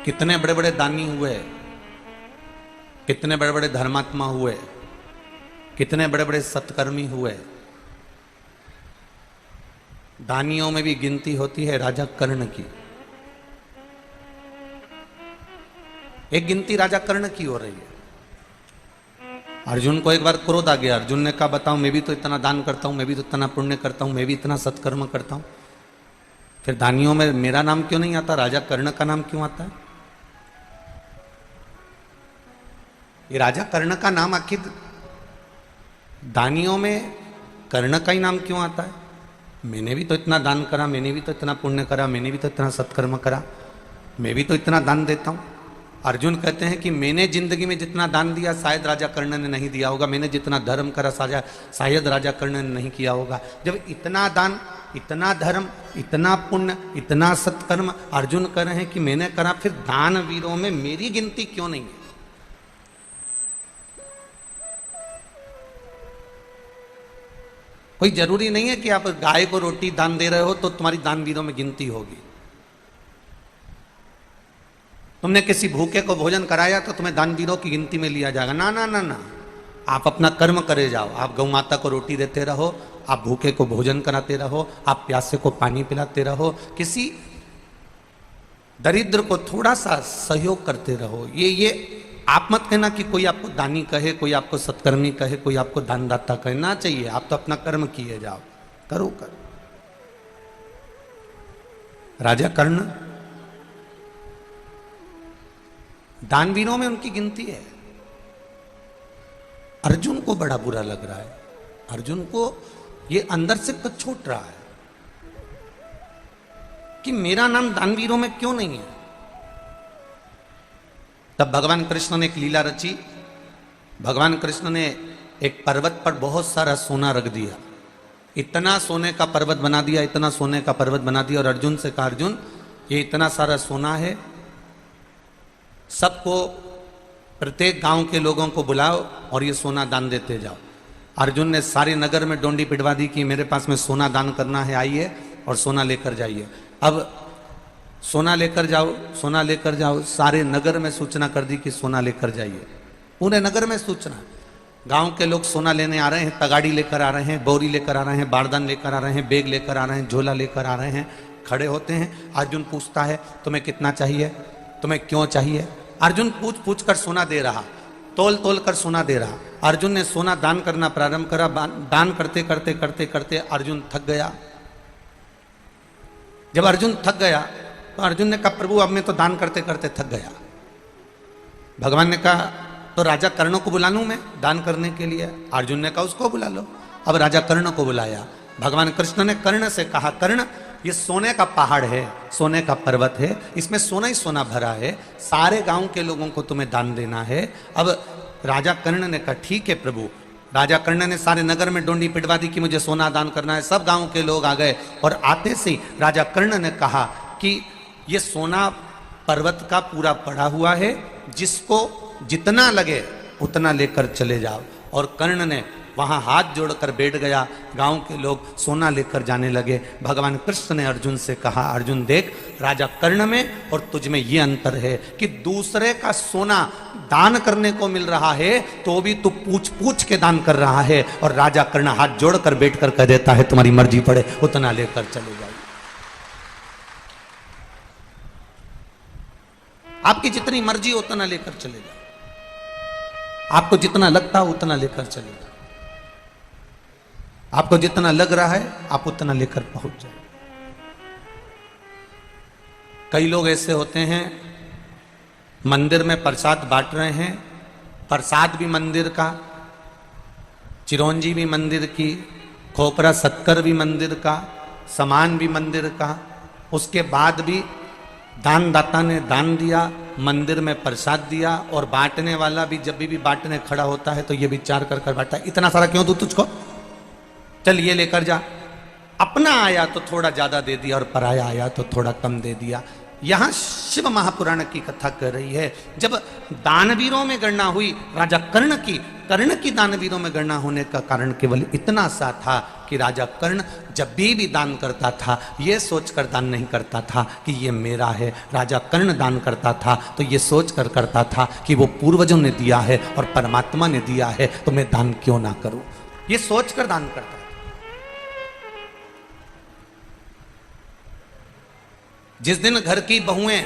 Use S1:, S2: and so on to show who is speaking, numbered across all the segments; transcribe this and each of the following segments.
S1: कितने बड़े बड़े दानी हुए, कितने बड़े बड़े धर्मात्मा हुए, कितने बड़े बड़े सत्कर्मी हुए। दानियों में भी गिनती होती है राजा कर्ण की। एक गिनती राजा कर्ण की हो रही है। अर्जुन को एक बार क्रोध आ गया। अर्जुन ने कहा बताओ, मैं भी तो इतना दान करता हूं, मैं भी तो इतना पुण्य करता हूं, मैं भी इतना सत्कर्म करता हूं, फिर दानियों में मेरा नाम क्यों नहीं आता, राजा कर्ण का नाम क्यों आता है? ये राजा कर्ण का नाम आखिर दानियों में कर्ण का ही नाम क्यों आता है? मैंने भी तो इतना दान करा, मैंने भी तो इतना पुण्य करा, मैंने भी तो इतना सत्कर्म करा, मैं भी तो इतना दान देता हूं। अर्जुन कहते हैं कि मैंने जिंदगी में जितना दान दिया शायद राजा कर्ण ने नहीं दिया होगा, मैंने जितना धर्म करा शायद राजा कर्ण ने नहीं किया होगा। जब इतना दान, इतना धर्म, इतना पुण्य, इतना सत्कर्म अर्जुन कर रहे हैं कि मैंने करा, फिर दान वीरों में मेरी गिनती क्यों नहीं है? कोई जरूरी नहीं है कि आप गाय को रोटी दान दे रहे हो तो तुम्हारी दान वीरों में गिनती होगी। तुमने किसी भूखे को भोजन कराया तो तुम्हें दान वीरों की गिनती में लिया जाएगा? ना ना ना ना, आप अपना कर्म करे जाओ। आप गौ माता को रोटी देते रहो, आप भूखे को भोजन कराते रहो, आप प्यासे को पानी पिलाते रहो, किसी दरिद्र को थोड़ा सा सहयोग करते रहो। ये आप मत कहना कि कोई आपको दानी कहे, कोई आपको सत्कर्मी कहे, कोई आपको दानदाता कहे, ना चाहिए। आप तो अपना कर्म किए जाओ, करो कर। राजा कर्ण, दानवीरों में उनकी गिनती है। अर्जुन को बड़ा बुरा लग रहा है, अर्जुन को ये अंदर से कुछ छूट रहा है कि मेरा नाम दानवीरों में क्यों नहीं है। तब भगवान कृष्ण ने एक लीला रची। भगवान कृष्ण ने एक पर्वत पर बहुत सारा सोना रख दिया, इतना सोने का पर्वत बना दिया, इतना सोने का पर्वत बना दिया, और अर्जुन से कहा अर्जुन ये इतना सारा सोना है, सबको, प्रत्येक गांव के लोगों को बुलाओ और ये सोना दान देते जाओ। अर्जुन ने सारे नगर में डोंडी पिटवा दी कि मेरे पास में सोना दान करना है, आइए और सोना लेकर जाइए। अब सोना लेकर जाओ, सोना लेकर जाओ, सारे नगर में सूचना कर दी कि सोना लेकर जाइए। पूरे नगर में सूचना, गांव के लोग सोना लेने आ रहे हैं, तगाड़ी लेकर आ रहे हैं, बोरी लेकर आ रहे हैं, बारदान लेकर आ रहे हैं, बैग लेकर आ रहे हैं, झोला लेकर आ रहे हैं, खड़े होते हैं। अर्जुन पूछता है तुम्हें कितना चाहिए, तुम्हें क्यों चाहिए? अर्जुन पूछ पूछ कर सोना दे रहा, तोल तोल कर सोना दे रहा। अर्जुन ने सोना दान करना प्रारंभ करा। दान करते करते करते करते अर्जुन थक गया। जब अर्जुन थक गया तो अर्जुन ने कहा प्रभु अब मैं तो दान करते करते थक गया। भगवान ने कहा तो राजा कर्ण को बुला लूं मैं दान करने के लिए? अर्जुन ने कहा उसको बुला लो। अब राजा कर्ण को बुलाया। भगवान कृष्ण ने कर्ण से कहा कर्ण ये सोने का पहाड़ है, सोने का पर्वत है, इसमें सोना ही सोना भरा है, सारे गांव के लोगों को तुम्हें दान देना है। अब राजा कर्ण ने कहा ठीक है प्रभु। राजा कर्ण ने सारे नगर में डोंडी पिटवा दी कि मुझे सोना दान करना है। सब गांव के लोग आ गए और आते से राजा कर्ण ने कहा कि ये सोना पर्वत का पूरा पड़ा हुआ है, जिसको जितना लगे उतना लेकर चले जाओ। और कर्ण ने वहां हाथ जोड़कर बैठ गया। गांव के लोग सोना लेकर जाने लगे। भगवान कृष्ण ने अर्जुन से कहा अर्जुन देख, राजा कर्ण में और तुझ में ये अंतर है कि दूसरे का सोना दान करने को मिल रहा है तो भी तू पूछ पूछ के दान कर रहा है, और राजा कर्ण हाथ जोड़कर बैठकर कह देता है तुम्हारी मर्जी पड़े उतना लेकर चले जाइए। आपकी जितनी मर्जी उतना लेकर चले जाओ, आपको जितना लगता हो उतना लेकर चले जाओ, आपको जितना लग रहा है आप उतना लेकर पहुंच जाओ। कई लोग ऐसे होते हैं मंदिर में प्रसाद बांट रहे हैं, प्रसाद भी मंदिर का, चिरौंजी भी मंदिर की, खोपरा शक्कर भी मंदिर का, सामान भी मंदिर का, उसके बाद भी दानदाता ने दान दिया, मंदिर में प्रसाद दिया, और बांटने वाला भी जब भी बांटने खड़ा होता है तो ये विचार कर कर बांटा इतना सारा क्यों दूं तुझको, चल ये लेकर जा। अपना आया तो थोड़ा ज्यादा दे दिया और पराया आया तो थोड़ा कम दे दिया। यहां शिव महापुराण की कथा कर रही है। जब दानवीरों में गणना हुई राजा कर्ण की दानवीरों में गणना होने का कारण केवल इतना सा था कि राजा कर्ण जब भी दान करता था ये सोचकर दान नहीं करता था कि ये मेरा है। राजा कर्ण दान करता था तो ये सोचकर करता था कि वो पूर्वजों ने दिया है और परमात्मा ने दिया है, तो मैं दान क्यों ना करूं, ये सोचकर दान करता था। जिस दिन घर की बहुएं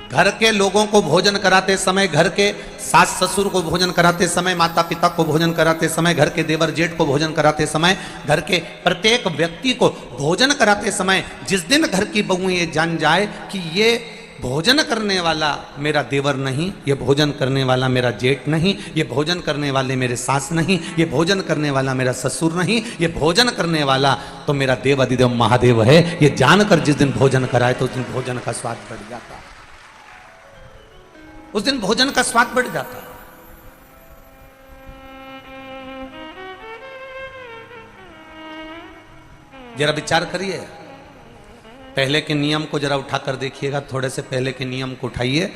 S1: घर के लोगों को भोजन कराते समय, घर के सास ससुर को भोजन कराते समय, माता पिता को भोजन कराते समय, घर के देवर जेठ को भोजन कराते समय, घर के प्रत्येक व्यक्ति को भोजन कराते समय जिस दिन घर की बहुएं ये जान जाए कि ये भोजन करने वाला मेरा देवर नहीं, ये भोजन करने वाला मेरा जेठ नहीं, ये भोजन करने वाले मेरे सास नहीं, ये भोजन करने वाला मेरा ससुर नहीं, ये भोजन करने वाला तो मेरा देव अधिदेव महादेव है, ये जानकर जिस दिन भोजन कराए तो उस दिन भोजन का स्वाद बढ़ जाता, उस दिन भोजन का स्वाद बढ़ जाता। जरा विचार करिए, पहले के नियम को जरा उठाकर देखिएगा, थोड़े से पहले के नियम को उठाइए।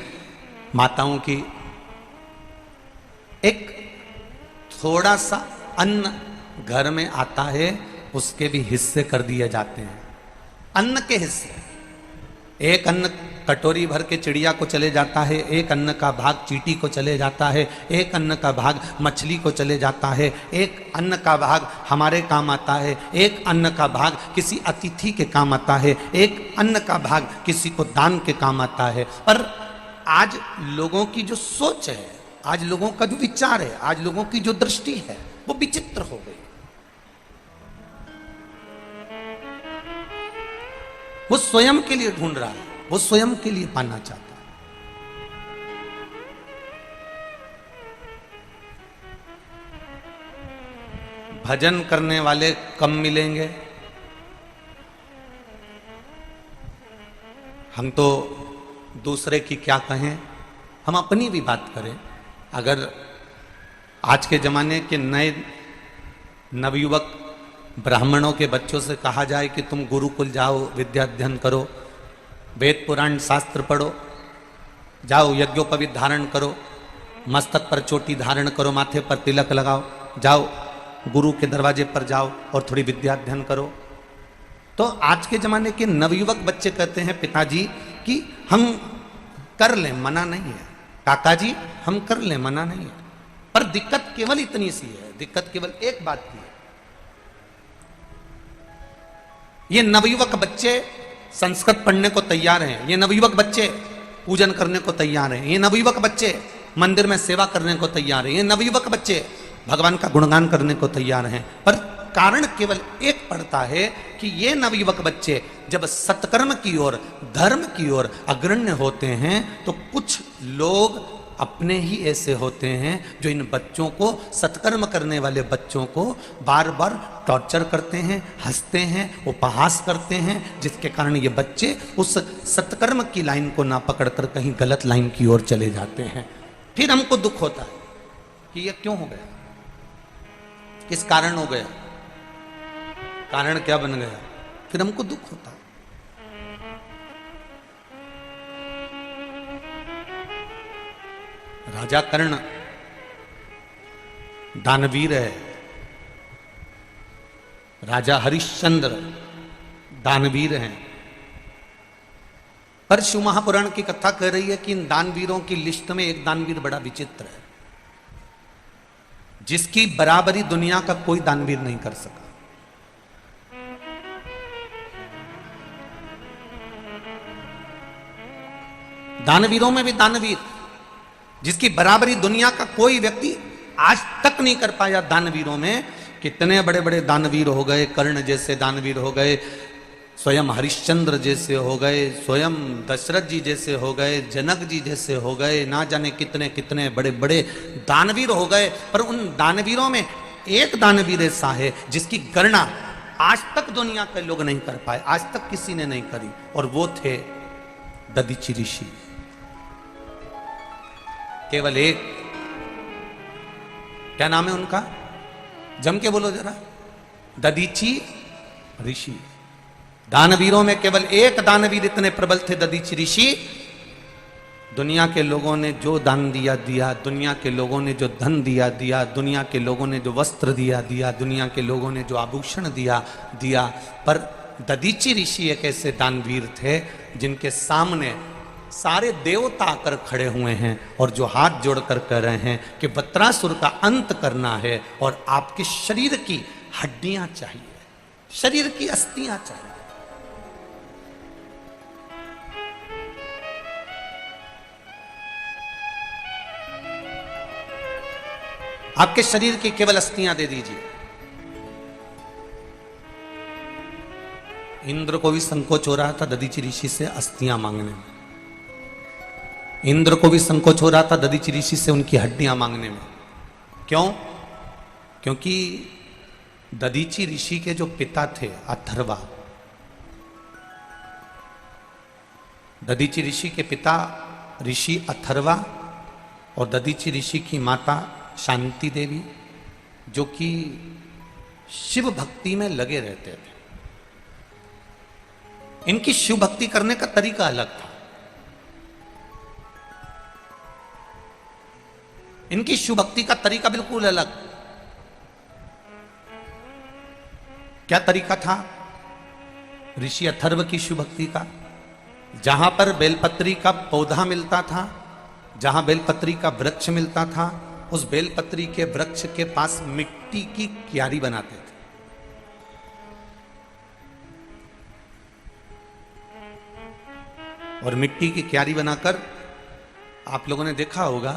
S1: माताओं की एक थोड़ा सा अन्न घर में आता है, उसके भी हिस्से कर दिए जाते हैं, अन्न के हिस्से। एक अन्न कटोरी भर के चिड़िया को चले जाता है, एक अन्न का भाग चींटी को चले जाता है, एक अन्न का भाग मछली को चले जाता है, एक अन्न का भाग हमारे काम आता है, एक अन्न का भाग किसी अतिथि के काम आता है, एक अन्न का भाग किसी को दान के काम आता है। पर आज लोगों की जो सोच है, आज लोगों का जो विचार है, आज लोगों की जो दृष्टि है, वो विचित्र हो गई। वो स्वयं के लिए ढूंढ रहा है, वो स्वयं के लिए पाना चाहता है। भजन करने वाले कम मिलेंगे। हम तो दूसरे की क्या कहें, हम अपनी भी बात करें। अगर आज के जमाने के नए नवयुवक ब्राह्मणों के बच्चों से कहा जाए कि तुम गुरुकुल जाओ, विद्या अध्ययन करो, वेद पुराण शास्त्र पढ़ो, जाओ यज्ञोपवीत धारण करो, मस्तक पर चोटी धारण करो, माथे पर तिलक लगाओ, जाओ गुरु के दरवाजे पर जाओ और थोड़ी विद्या अध्ययन करो, तो आज के जमाने के नवयुवक बच्चे कहते हैं पिताजी कि हम कर लें, मना नहीं है, काका जी हम कर लें, मना नहीं है। पर दिक्कत केवल इतनी सी है, दिक्कत केवल एक बात की है, ये नवयुवक बच्चे संस्कृत पढ़ने को तैयार हैं, ये नवयुवक बच्चे पूजन करने को तैयार हैं, ये नवयुवक बच्चे मंदिर में सेवा करने को तैयार हैं, ये नवयुवक बच्चे भगवान का गुणगान करने को तैयार हैं। पर कारण केवल एक पड़ता है कि ये नवयुवक बच्चे जब सत्कर्म की ओर, धर्म की ओर अग्रण्य होते हैं तो कुछ लोग अपने ही ऐसे होते हैं जो इन बच्चों को, सत्कर्म करने वाले बच्चों को बार बार टॉर्चर करते हैं, हंसते हैं, उपहास करते हैं, जिसके कारण ये बच्चे उस सत्कर्म की लाइन को ना पकड़कर कहीं गलत लाइन की ओर चले जाते हैं। फिर हमको दुख होता है कि ये क्यों हो गया, किस कारण हो गया, कारण क्या बन गया, फिर हमको दुख होता है। राजा कर्ण दानवीर है, राजा हरिश्चंद्र दानवीर हैं। पर शिव महापुराण की कथा कह रही है कि इन दानवीरों की लिस्ट में एक दानवीर बड़ा विचित्र है, जिसकी बराबरी दुनिया का कोई दानवीर नहीं कर सका। दानवीरों में भी दानवीर, जिसकी बराबरी दुनिया का कोई व्यक्ति आज तक नहीं कर पाया। दानवीरों में कितने बड़े बड़े दानवीर हो गए, कर्ण जैसे दानवीर हो गए, स्वयं हरिश्चंद्र जैसे हो गए, स्वयं दशरथ जी जैसे हो गए, जनक जी जैसे हो गए, ना जाने कितने कितने बड़े बड़े दानवीर हो गए। पर उन दानवीरों में एक दानवीर ऐसा है जिसकी गणना आज तक दुनिया के लोग नहीं कर पाए, आज तक किसी ने नहीं करी, और वो थे दधीचि ऋषि। केवल एक, क्या नाम है उनका, जम के बोलो जरा, दधीचि ऋषि। दानवीरों में केवल एक दानवीर इतने प्रबल थे, दधीचि ऋषि, दुनिया के लोगों ने जो दान दिया दिया, दुनिया के लोगों ने जो धन दिया दिया, दुनिया के लोगों ने जो वस्त्र दिया दिया, दुनिया के लोगों ने जो आभूषण दिया दिया, पर दधीचि ऋषि एक ऐसे दानवीर थे जिनके सामने सारे देवता आकर खड़े हुए हैं और जो हाथ जोड़कर कह रहे हैं कि वत्रासुर का अंत करना है और आपके शरीर की हड्डियां चाहिए, शरीर की अस्थियां चाहिए। आपके शरीर की केवल अस्थियां दे दीजिए। इंद्र को भी संकोच हो रहा था दधीचि ऋषि से अस्थियां मांगने में। इंद्र को भी संकोच हो रहा था दधीचि ऋषि से उनकी हड्डियां मांगने में। क्यों? क्योंकि दधीचि ऋषि के जो पिता थे अथर्वा, दधीचि ऋषि के पिता ऋषि अथर्वा और दधीचि ऋषि की माता शांति देवी, जो कि शिव भक्ति में लगे रहते थे। इनकी शिव भक्ति करने का तरीका अलग था। इनकी शिव भक्ति का तरीका बिल्कुल अलग। क्या तरीका था ऋषि अथर्व की शिव भक्ति का? जहां पर बेलपत्री का पौधा मिलता था, जहां बेलपत्री का वृक्ष मिलता था, उस बेलपत्री के वृक्ष के पास मिट्टी की क्यारी बनाते थे। और मिट्टी की क्यारी बनाकर, आप लोगों ने देखा होगा,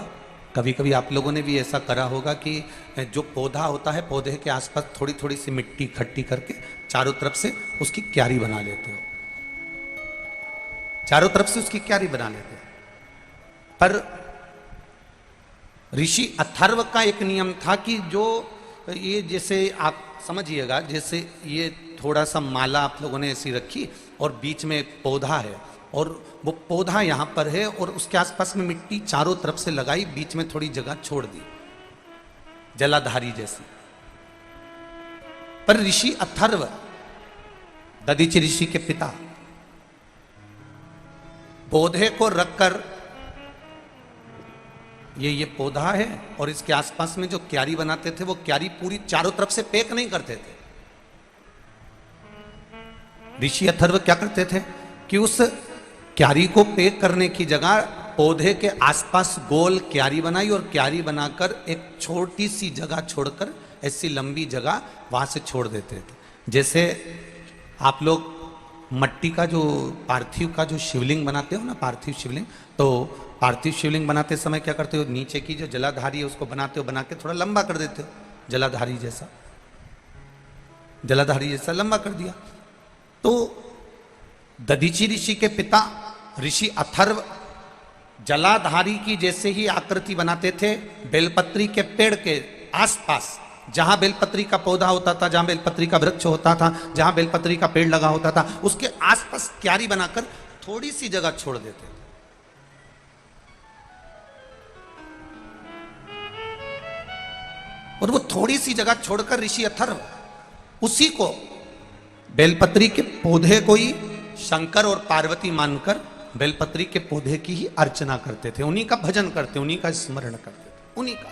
S1: कभी कभी आप लोगों ने भी ऐसा करा होगा कि जो पौधा होता है, पौधे के आसपास थोड़ी थोड़ी सी मिट्टी इकट्ठी करके चारों तरफ से उसकी क्यारी बना लेते हो, चारों तरफ से उसकी क्यारी बना लेते हो। पर ऋषि अथर्व का एक नियम था कि जो ये, जैसे आप समझिएगा, जैसे ये थोड़ा सा माला आप लोगों ने ऐसी रखी और बीच में एक पौधा है और वो पौधा यहां पर है और उसके आसपास में मिट्टी चारों तरफ से लगाई, बीच में थोड़ी जगह छोड़ दी, जलाधारी जैसी। पर ऋषि अथर्व, दधीचि ऋषि के पिता, पौधे को रखकर, ये पौधा है और इसके आसपास में जो क्यारी बनाते थे, वो क्यारी पूरी चारों तरफ से पैक नहीं करते थे। ऋषि अथर्व क्या करते थे कि उस क्यारी को पैक करने की जगह पौधे के आसपास गोल क्यारी बनाई और क्यारी बनाकर एक छोटी सी जगह छोड़कर ऐसी लंबी जगह वहां से छोड़ देते थे। जैसे आप लोग मट्टी का जो पार्थिव का जो शिवलिंग बनाते हो ना, पार्थिव शिवलिंग, तो पार्थिव शिवलिंग बनाते समय क्या करते हो, नीचे की जो जलाधारी है उसको बनाते हो, बना के थोड़ा लंबा कर देते हो, जलाधारी जैसा, जलाधारी जैसा लंबा कर दिया। तो दधीचि ऋषि के पिता ऋषि अथर्व जलाधारी की जैसे ही आकृति बनाते थे बेलपत्री के पेड़ के आसपास, जहां बेलपत्री का पौधा होता था, जहां बेलपत्री का वृक्ष होता था, जहां बेलपत्री का पेड़ लगा होता था, उसके आसपास क्यारी बनाकर थोड़ी सी जगह छोड़ देते थे। और वो थोड़ी सी जगह छोड़कर ऋषि अथर्व उसी को, बेलपत्री के पौधे को ही शंकर और पार्वती मानकर बेलपत्री के पौधे की ही अर्चना करते थे, उन्हीं का भजन करते, उन्हीं का स्मरण करते थे, उन्हीं का।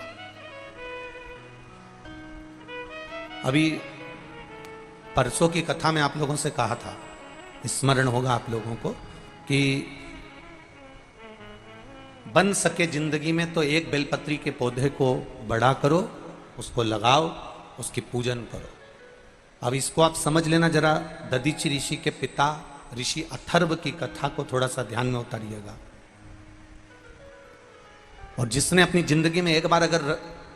S1: अभी परसों की कथा में आप लोगों से कहा था, स्मरण होगा आप लोगों को, कि बन सके जिंदगी में तो एक बेलपत्री के पौधे को बड़ा करो, उसको लगाओ, उसकी पूजन करो। अब इसको आप समझ लेना जरा, दधीचि ऋषि के पिता ऋषि अथर्व की कथा को थोड़ा सा ध्यान में उतारिएगा। और जिसने अपनी जिंदगी में एक बार अगर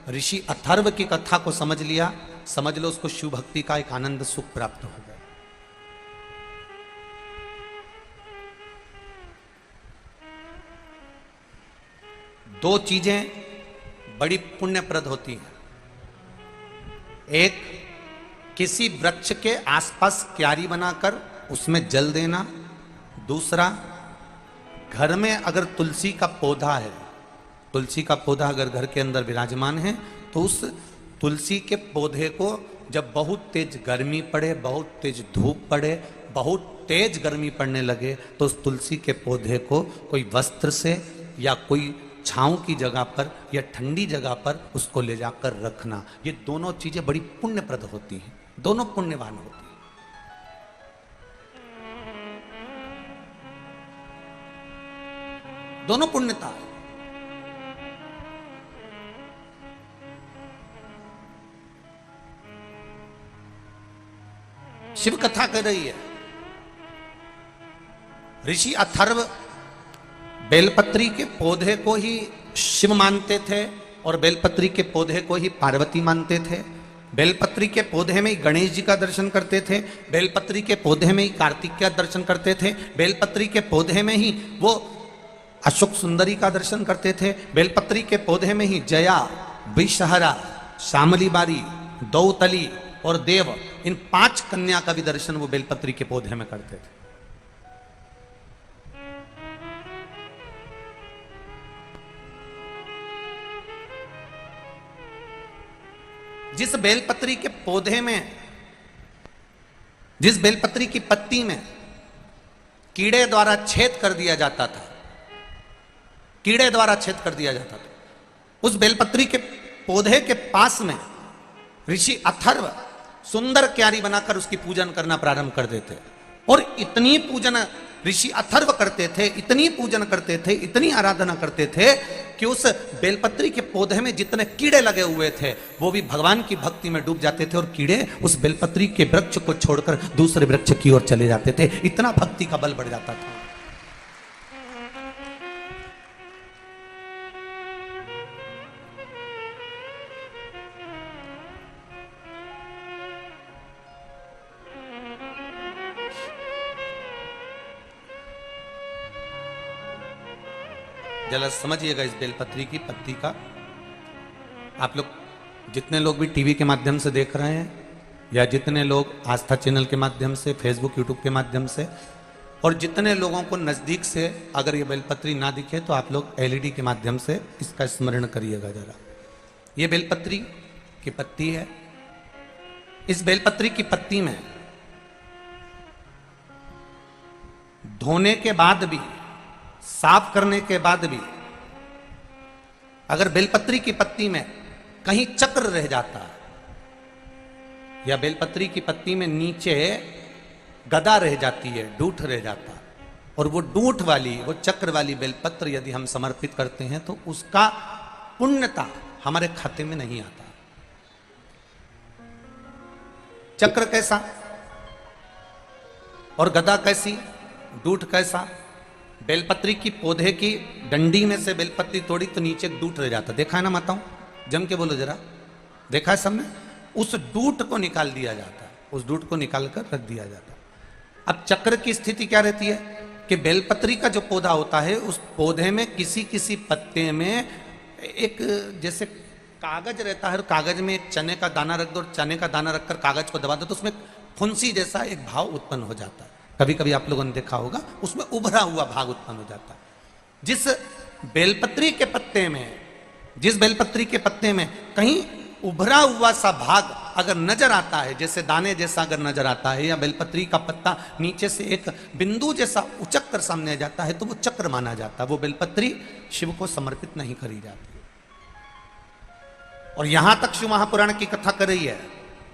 S1: ऋषि अथर्व की कथा को समझ लिया, समझ लो उसको शिव भक्ति का एक आनंद सुख प्राप्त हो गया। दो चीजें बड़ी पुण्यप्रद होती हैं। एक, किसी वृक्ष के आसपास क्यारी बनाकर उसमें जल देना। दूसरा, घर में अगर तुलसी का पौधा है, तुलसी का पौधा अगर घर के अंदर विराजमान है, तो उस तुलसी के पौधे को जब बहुत तेज गर्मी पड़े, बहुत तेज धूप पड़े, बहुत तेज गर्मी पड़ने लगे, तो उस तुलसी के पौधे को कोई वस्त्र से या कोई छांव की जगह पर या ठंडी जगह पर उसको ले जाकर रखना, ये दोनों चीजें बड़ी पुण्यप्रद होती हैं, दोनों पुण्यवान होती हैं। दोनों पुण्यता है। शिव कथा कर रही है, ऋषि अथर्व बेलपत्री के पौधे को ही शिव मानते थे और बेलपत्री के पौधे को ही पार्वती मानते थे। बेलपत्री के पौधे में ही गणेश जी का दर्शन करते थे, बेलपत्री के पौधे में ही कार्तिक का दर्शन करते थे, बेलपत्री के पौधे में ही वो अशोक सुंदरी का दर्शन करते थे, बेलपत्री के पौधे में ही जया, विषहरा, श्यामली बारी, दौतली और देव, इन 5 कन्या का भी दर्शन वो बेलपत्री के पौधे में करते थे। जिस बेलपत्री के पौधे में, जिस बेलपत्री की पत्ती में कीड़े द्वारा छेद कर दिया जाता था, कीड़े द्वारा छेद कर दिया जाता था, उस बेलपत्री के पौधे के पास में ऋषि अथर्व सुंदर क्यारी बनाकर उसकी पूजन करना प्रारंभ कर देते और इतनी पूजन ऋषि अथर्व करते थे, इतनी पूजन करते थे, इतनी आराधना करते थे कि उस बेलपत्री के पौधे में जितने कीड़े लगे हुए थे वो भी भगवान की भक्ति में डूब जाते थे और कीड़े उस बेलपत्री के वृक्ष को छोड़कर दूसरे वृक्ष की ओर चले जाते थे। इतना भक्ति का बल बढ़ जाता था। जरा समझिएगा इस बेलपत्री की पत्ती का। आप लोग जितने लोग भी टीवी के माध्यम से देख रहे हैं या जितने लोग आस्था चैनल के माध्यम से, फेसबुक यूट्यूब के माध्यम से, और जितने लोगों को नजदीक से अगर ये बेलपत्री ना दिखे तो आप लोग एलईडी के माध्यम से इसका स्मरण करिएगा जरा। ये बेलपत्री की पत्ती है। इस बेलपत्री की पत्ती में धोने के बाद भी, साफ करने के बाद भी अगर बेलपत्री की पत्ती में कहीं चक्र रह जाता या बेलपत्री की पत्ती में नीचे गदा रह जाती है, डूठ रह जाता, और वो डूठ वाली, वो चक्र वाली बेलपत्र यदि हम समर्पित करते हैं तो उसका पुण्यता हमारे खाते में नहीं आता। चक्र कैसा और गदा कैसी, डूठ कैसा? बेलपत्री की पौधे की डंडी में से बेलपत्री तोड़ी तो नीचे डूठ रह जाता, देखा है ना माताओं? जम के बोलो जरा, देखा है सबने? उस डूठ को निकाल दिया जाता है, उस डूठ को निकाल कर रख दिया जाता है। अब चक्र की स्थिति क्या रहती है कि बेलपत्री का जो पौधा होता है उस पौधे में किसी किसी पत्ते में एक जैसे कागज रहता है, और कागज में एक चने का दाना रख दो और चने का दाना रखकर कागज को दबा दो तो उसमें फुंसी जैसा एक भाव उत्पन्न हो जाता है। कभी कभी आप लोगों ने देखा होगा, उसमें उभरा हुआ भाग उत्पन्न हो जाता है। जिस बेलपत्री के पत्ते में, जिस बेलपत्री के पत्ते में कहीं उभरा हुआ सा भाग अगर नजर आता है, जैसे दाने जैसा अगर नजर आता है, या बेलपत्री का पत्ता नीचे से एक बिंदु जैसा उचक कर सामने आ जाता है तो वो चक्र माना जाता है, वो बेलपत्री शिव को समर्पित नहीं करी जाती। और यहां तक शिव महापुराण की कथा कर रही है,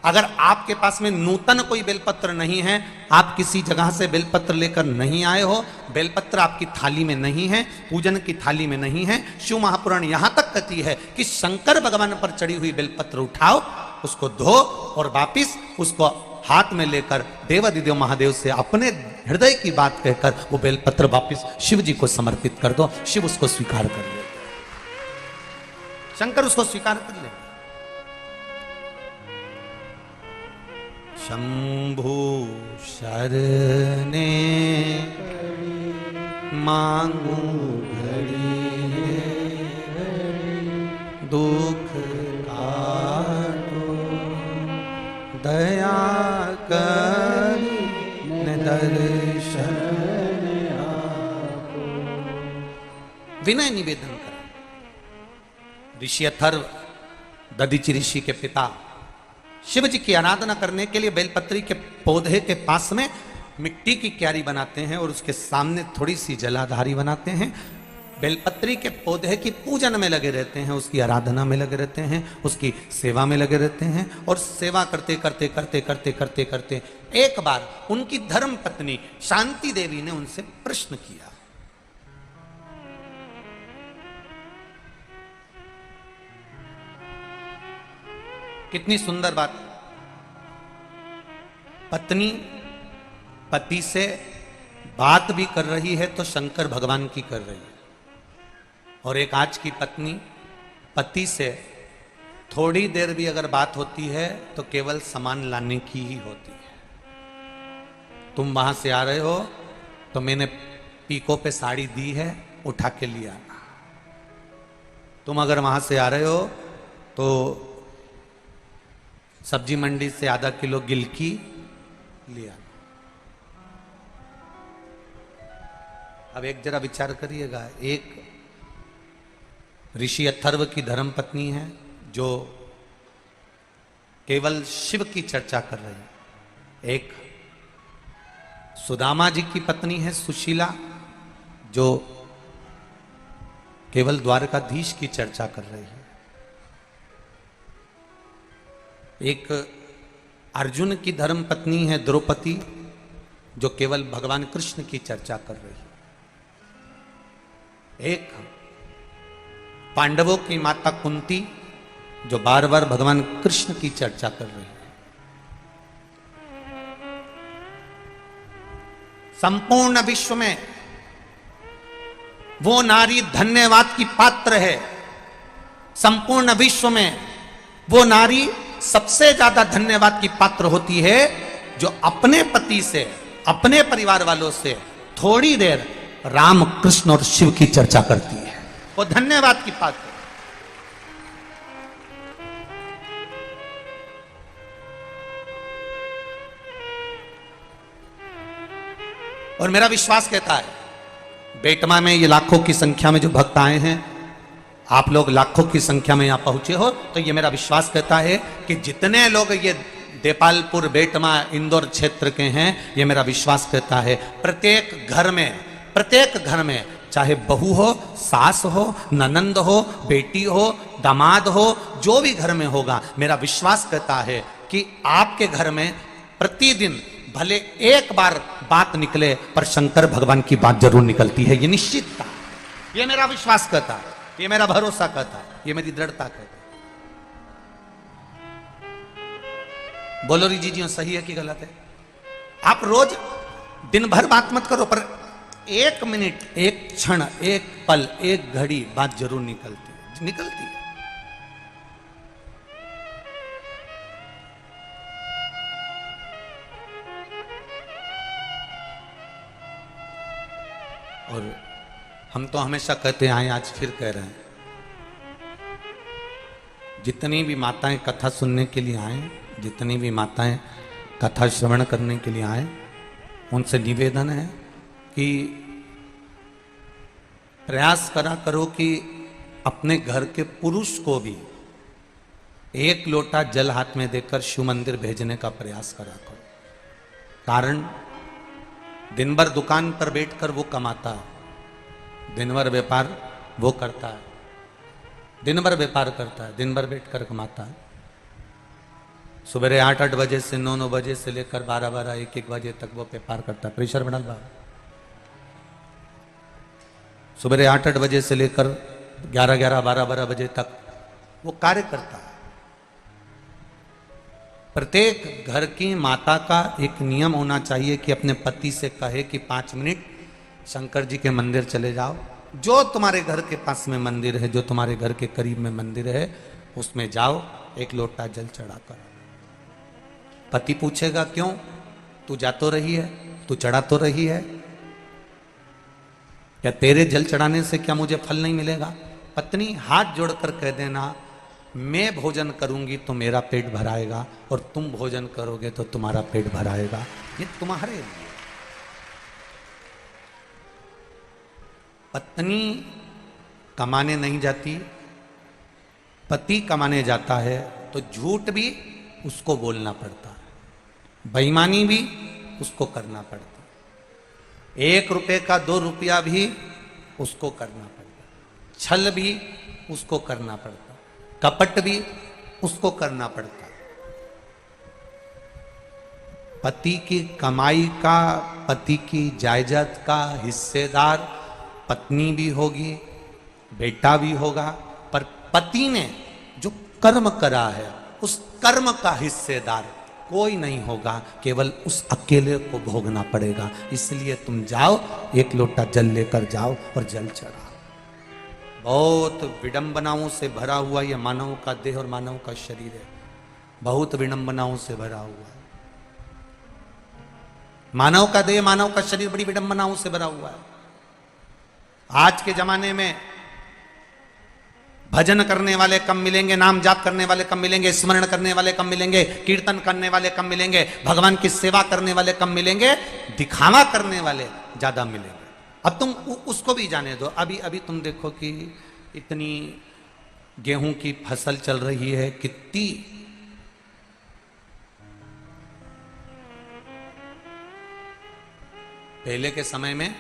S1: अगर आपके पास में नूतन कोई बेलपत्र नहीं है, आप किसी जगह से बेलपत्र लेकर नहीं आए हो, बेलपत्र आपकी थाली में नहीं है, पूजन की थाली में नहीं है, शिव महापुराण यहां तक कहती है कि शंकर भगवान पर चढ़ी हुई बेलपत्र उठाओ, उसको धो और वापिस उसको हाथ में लेकर देवाधिदेव महादेव से अपने हृदय की बात कहकर वो बेलपत्र वापिस शिव जी को समर्पित कर दो। शिव उसको स्वीकार कर ले, शंकर उसको स्वीकार कर ले। शंभु शरणे मांगू घड़ी दुख काटो, दया करी दर्शन आपो। विनय निवेदन कर। ऋषि अथर्व दधीचि ऋषि के पिता शिव जी की आराधना करने के लिए बेलपत्री के पौधे के पास में मिट्टी की क्यारी बनाते हैं और उसके सामने थोड़ी सी जलाधारी बनाते हैं। बेलपत्री के पौधे की पूजन में लगे रहते हैं, उसकी आराधना में लगे रहते हैं, उसकी सेवा में लगे रहते हैं। और सेवा करते करते करते करते करते करते एक बार उनकी धर्म पत्नी शांति देवी ने उनसे प्रश्न किया। कितनी सुंदर बात। पत्नी पति से बात भी कर रही है तो शंकर भगवान की कर रही है, और एक आज की पत्नी पति से थोड़ी देर भी अगर बात होती है तो केवल सामान लाने की ही होती है। तुम वहां से आ रहे हो तो मैंने पीको पे साड़ी दी है, उठा के लिया। तुम अगर वहां से आ रहे हो तो सब्जी मंडी से आधा किलो गिलकी लिया। अब एक जरा विचार करिएगा, एक ऋषि अथर्व की धर्म पत्नी है जो केवल शिव की चर्चा कर रही है, एक सुदामा जी की पत्नी है सुशीला जो केवल द्वारकाधीश की चर्चा कर रही है, एक अर्जुन की धर्म पत्नी है द्रौपदी जो केवल भगवान कृष्ण की चर्चा कर रही है, एक पांडवों की माता कुंती जो बार बार भगवान कृष्ण की चर्चा कर रही है। संपूर्ण विश्व में वो नारी धन्यवाद की पात्र है, संपूर्ण विश्व में वो नारी सबसे ज्यादा धन्यवाद की पात्र होती है जो अपने पति से, अपने परिवार वालों से थोड़ी देर राम कृष्ण और शिव की चर्चा करती है, वो धन्यवाद की पात्र। और मेरा विश्वास कहता है, बेटमा में ये लाखों की संख्या में जो भक्त आए हैं, आप लोग लाखों की संख्या में यहां पहुंचे हो, तो ये मेरा विश्वास कहता है कि जितने लोग ये देपालपुर, बेटमा, इंदौर क्षेत्र के हैं, ये मेरा विश्वास कहता है प्रत्येक घर में चाहे बहू हो, सास हो, ननंद हो, बेटी हो, दामाद हो, जो भी घर में होगा, मेरा विश्वास कहता है कि आपके घर में प्रतिदिन भले एक बार बात निकले पर शंकर भगवान की बात जरूर निकलती है। ये निश्चितता, ये मेरा विश्वास कहता है, ये मेरा भरोसा कहता है, ये मेरी दृढ़ता कहता है। बोलो री जी सही है कि गलत है? आप रोज दिन भर बात मत करो, पर एक मिनट, एक क्षण, एक पल, एक घड़ी बात जरूर निकलती है। और हम तो हमेशा कहते आए, आज फिर कह रहे हैं, जितनी भी माताएं कथा सुनने के लिए आए, जितनी भी माताएं कथा श्रवण करने के लिए आए, उनसे निवेदन है कि प्रयास करा करो कि अपने घर के पुरुष को भी एक लोटा जल हाथ में देकर शिव मंदिर भेजने का प्रयास करा करो। कारण दिन भर दुकान पर बैठकर वो कमाता है, दिन भर व्यापार वो करता है, दिन भर व्यापार करता है, दिन भर बैठकर कमाता है। सुबह 8-8 बजे से 9-9 बजे से लेकर 12-12, 1-1 बजे तक वो व्यापार करता है। प्रेशर बढ़ा बा। सुबह 8-8 बजे से लेकर 11-11, 12-12 बजे तक वो कार्य करता है। प्रत्येक घर की माता का एक नियम होना चाहिए कि अपने पति से कहे कि 5 मिनट शंकर जी के मंदिर चले जाओ, जो तुम्हारे घर के पास में मंदिर है, जो तुम्हारे घर के करीब में मंदिर है, उसमें जाओ, एक लोटा जल चढ़ा कर। पति पूछेगा क्यों? तू जा तो रही है, तू चढ़ा तो रही है, क्या तेरे जल चढ़ाने से क्या मुझे फल नहीं मिलेगा? पत्नी हाथ जोड़कर कह देना, मैं भोजन करूंगी तो मेरा पेट भराएगा, और तुम भोजन करोगे तो तुम्हारा पेट भराएगा। ये तुम्हारे लिए। पत्नी कमाने नहीं जाती, पति कमाने जाता है, तो झूठ भी उसको बोलना पड़ता है, बेईमानी भी उसको करना पड़ता है, 1 रुपए का 2 रुपया भी उसको करना पड़ता है। छल भी उसको करना पड़ता, कपट भी उसको करना पड़ता। पति की कमाई का, पति की जायदाद का हिस्सेदार पत्नी भी होगी, बेटा भी होगा, पर पति ने जो कर्म करा है उस कर्म का हिस्सेदार कोई नहीं होगा, केवल उस अकेले को भोगना पड़ेगा। इसलिए तुम जाओ, एक लोटा जल लेकर जाओ और जल चढ़ाओ। बहुत विडंबनाओं से भरा हुआ यह मानव का देह और मानव का शरीर है, बहुत विडंबनाओं से भरा हुआ है। मानव का देह, मानव का शरीर बड़ी विडंबनाओं से भरा हुआ है। आज के जमाने में भजन करने वाले कम मिलेंगे, नाम जाप करने वाले कम मिलेंगे, स्मरण करने वाले कम मिलेंगे, कीर्तन करने वाले कम मिलेंगे, भगवान की सेवा करने वाले कम मिलेंगे, दिखावा करने वाले ज्यादा मिलेंगे। अब तुम उसको भी जाने दो। अभी अभी तुम देखो कि इतनी गेहूं की फसल चल रही है, कितनी पहले के समय में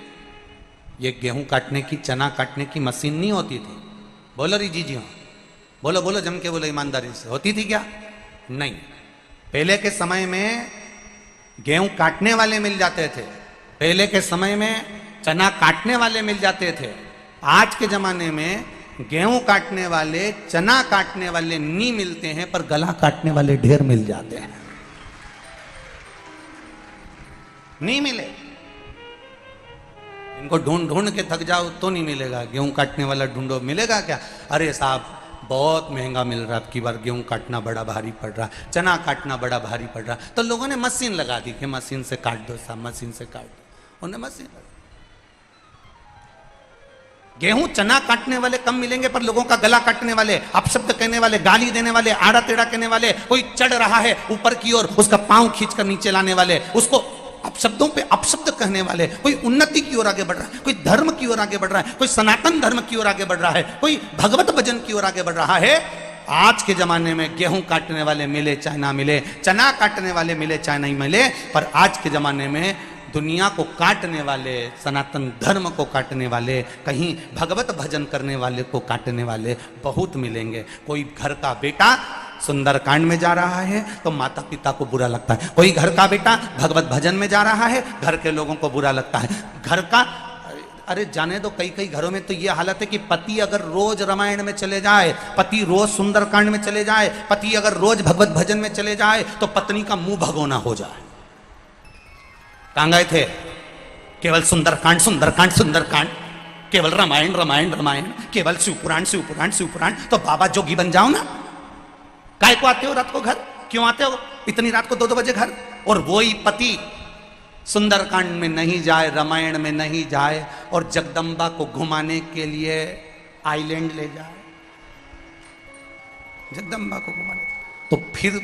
S1: ये गेहूं काटने की, चना काटने की मशीन नहीं होती थी। बोलो री जी हाँ, बोलो बोलो जम के बोलो, ईमानदारी से। होती थी क्या? नहीं। पहले के समय में गेहूं काटने वाले मिल जाते थे, पहले के समय में चना काटने वाले मिल जाते थे। आज के जमाने में गेहूं काटने वाले, चना काटने वाले नहीं मिलते हैं, पर गला काटने वाले ढेर मिल जाते हैं। नहीं मिले, इनको ढूंढ ढूंढ के थक जाओ तो नहीं मिलेगा। गेहूं काटने वाला ढूंढो, मिलेगा क्या? अरे साहब बहुत महंगा मिल रहा है, अब की बार गेहूं काटना बड़ा भारी पड़ रहा, चना काटना बड़ा भारी पड़ रहा। तो लोगों ने मशीन लगा दी कि मशीन से काट दो साहब, मशीन से काट दो। उन्हें मशीन लगा। गेहूं चना काटने वाले कम मिलेंगे, पर लोगों का गला काटने वाले, अपशब्द कहने वाले, गाली देने वाले, आड़ा टेढ़ा कहने वाले, कोई चढ़ रहा है ऊपर की ओर, उसका पांव खींचकर नीचे लाने वाले, उसको अपशब्दों पे अपशब्द कहने वाले, कोई उन्नति की ओर आगे बढ़ रहा है, कोई धर्म की ओर आगे बढ़ रहा है, कोई सनातन धर्म की ओर आगे बढ़ रहा है, कोई भगवत भजन की ओर आगे बढ़ रहा है। आज के जमाने में गेहूं काटने वाले मिले चाहे ना मिले, चना काटने वाले मिले चाहे नहीं मिले, पर आज के जमाने में दुनिया को काटने वाले, सनातन धर्म को काटने वाले, कहीं भगवत भजन करने वाले को काटने वाले बहुत मिलेंगे। कोई घर का बेटा सुंदरकांड में जा रहा है तो माता पिता को बुरा लगता है, कोई घर का बेटा भगवत भजन में जा रहा है, घर के लोगों को बुरा लगता है। घर का, अरे जाने दो, कई कई घरों में तो ये हालत है कि पति अगर रोज रामायण में चले जाए, पति रोज सुंदरकांड में चले जाए, पति अगर रोज भगवत भजन में चले जाए, तो पत्नी का मुंह भगोना हो जाए। कहां गए थे? केवल सुंदरकांड सुंदरकांड सुंदरकांड, केवल रामायण रामायण रामायण, केवल शिवपुराण शिवपुराण शिवपुराण। तो बाबा जोगी बन जाओ ना। काय को आते हो रात को घर? क्यों आते हो इतनी रात को 2-2 बजे घर? और वही पति सुंदरकांड में नहीं जाए, रामायण में नहीं जाए, और जगदम्बा को घुमाने के लिए आइलैंड ले जाए, जगदम्बा को घुमाने, तो फिर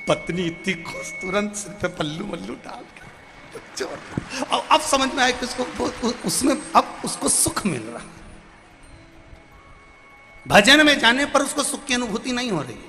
S1: पत्नी इतनी खुश, तुरंत सिर पे पल्लू मल्लू डाल के। अब समझ में आया कि उसको उसमें अब उसको सुख मिल रहा। भजन में जाने पर उसको सुख की अनुभूति नहीं हो रही है,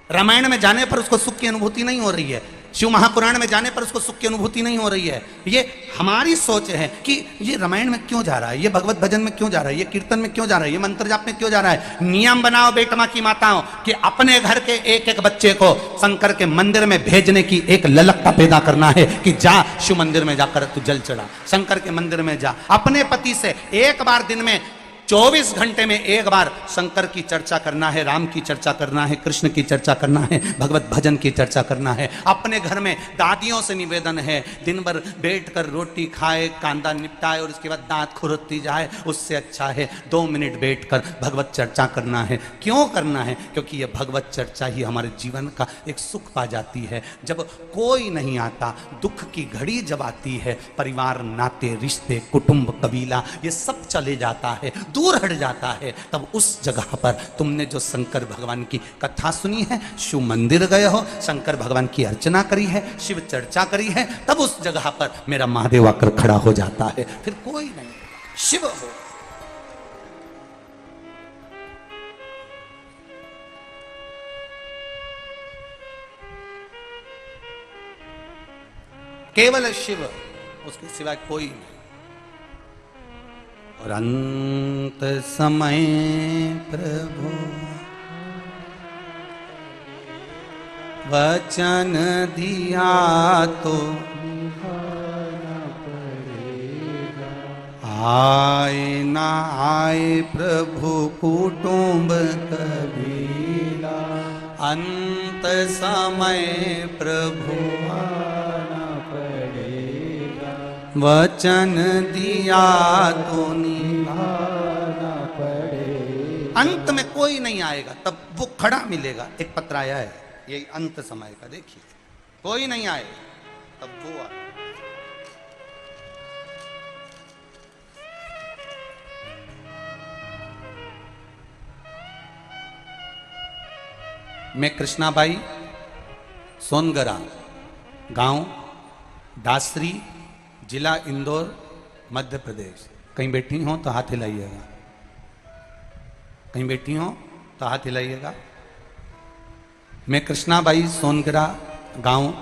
S1: रामायण में जाने पर उसको सुख की अनुभूति नहीं हो रही है, शिव महापुराण में जाने पर उसको सुख की अनुभूति नहीं हो रही है। ये हमारी सोच है कि ये रामायण में क्यों जा रहा है, ये भगवत भजन में क्यों जा रहा है, ये कीर्तन में क्यों जा रहा है, ये मंत्र जाप में क्यों जा रहा है। नियम बनाओ बेटमा की माताओं कि अपने घर के एक एक बच्चे को शंकर के मंदिर में भेजने की एक ललकता पैदा करना है कि जा शिव मंदिर में जाकर तू जल चढ़ा, शंकर के मंदिर में जा। अपने पति से एक बार दिन में 24 घंटे में एक बार शंकर की चर्चा करना है, राम की चर्चा करना है, कृष्ण की चर्चा करना है, भगवत भजन की चर्चा करना है। अपने घर में दादियों से निवेदन है, दिन भर बैठकर रोटी खाए, कांदा निपटाए और उसके बाद दांत खुरती जाए, उससे अच्छा है 2 मिनट बैठकर भगवत चर्चा करना है। क्यों करना है? क्योंकि यह भगवत चर्चा ही हमारे जीवन का एक सुख पा जाती है। जब कोई नहीं आता, दुख की घड़ी जब आती है, परिवार, नाते, रिश्ते, कुटुंब, कबीला, ये सब चले जाता है, दूर हट जाता है, तब उस जगह पर तुमने जो शंकर भगवान की कथा सुनी है, शिव मंदिर गए हो, शंकर भगवान की अर्चना करी है, शिव चर्चा करी है, तब उस जगह पर मेरा महादेव आकर खड़ा हो जाता है। फिर कोई नहीं, शिव हो। केवल शिव, उसके सिवाय कोई नहीं। और अंत समय प्रभु वचन दिया तो आए ना आए प्रभु कुटुंब कबीला, अंत समय प्रभु आना पड़ेगा, वचन दिया तो निभाना पड़ेगा। अंत में कोई नहीं आएगा, तब वो खड़ा मिलेगा। एक पत्र आया है, यही अंत समय का, देखिए कोई नहीं आएगा तब वो आएगा। मैं कृष्णाबाई, सोनगरा, गांव दासरी, जिला इंदौर, मध्य प्रदेश। कहीं बैठी हो तो हाथ हिलाइएगा, कहीं बैठी हो तो हाथ हिलाइएगा। मैं कृष्णाबाई, सोनगरा, गांव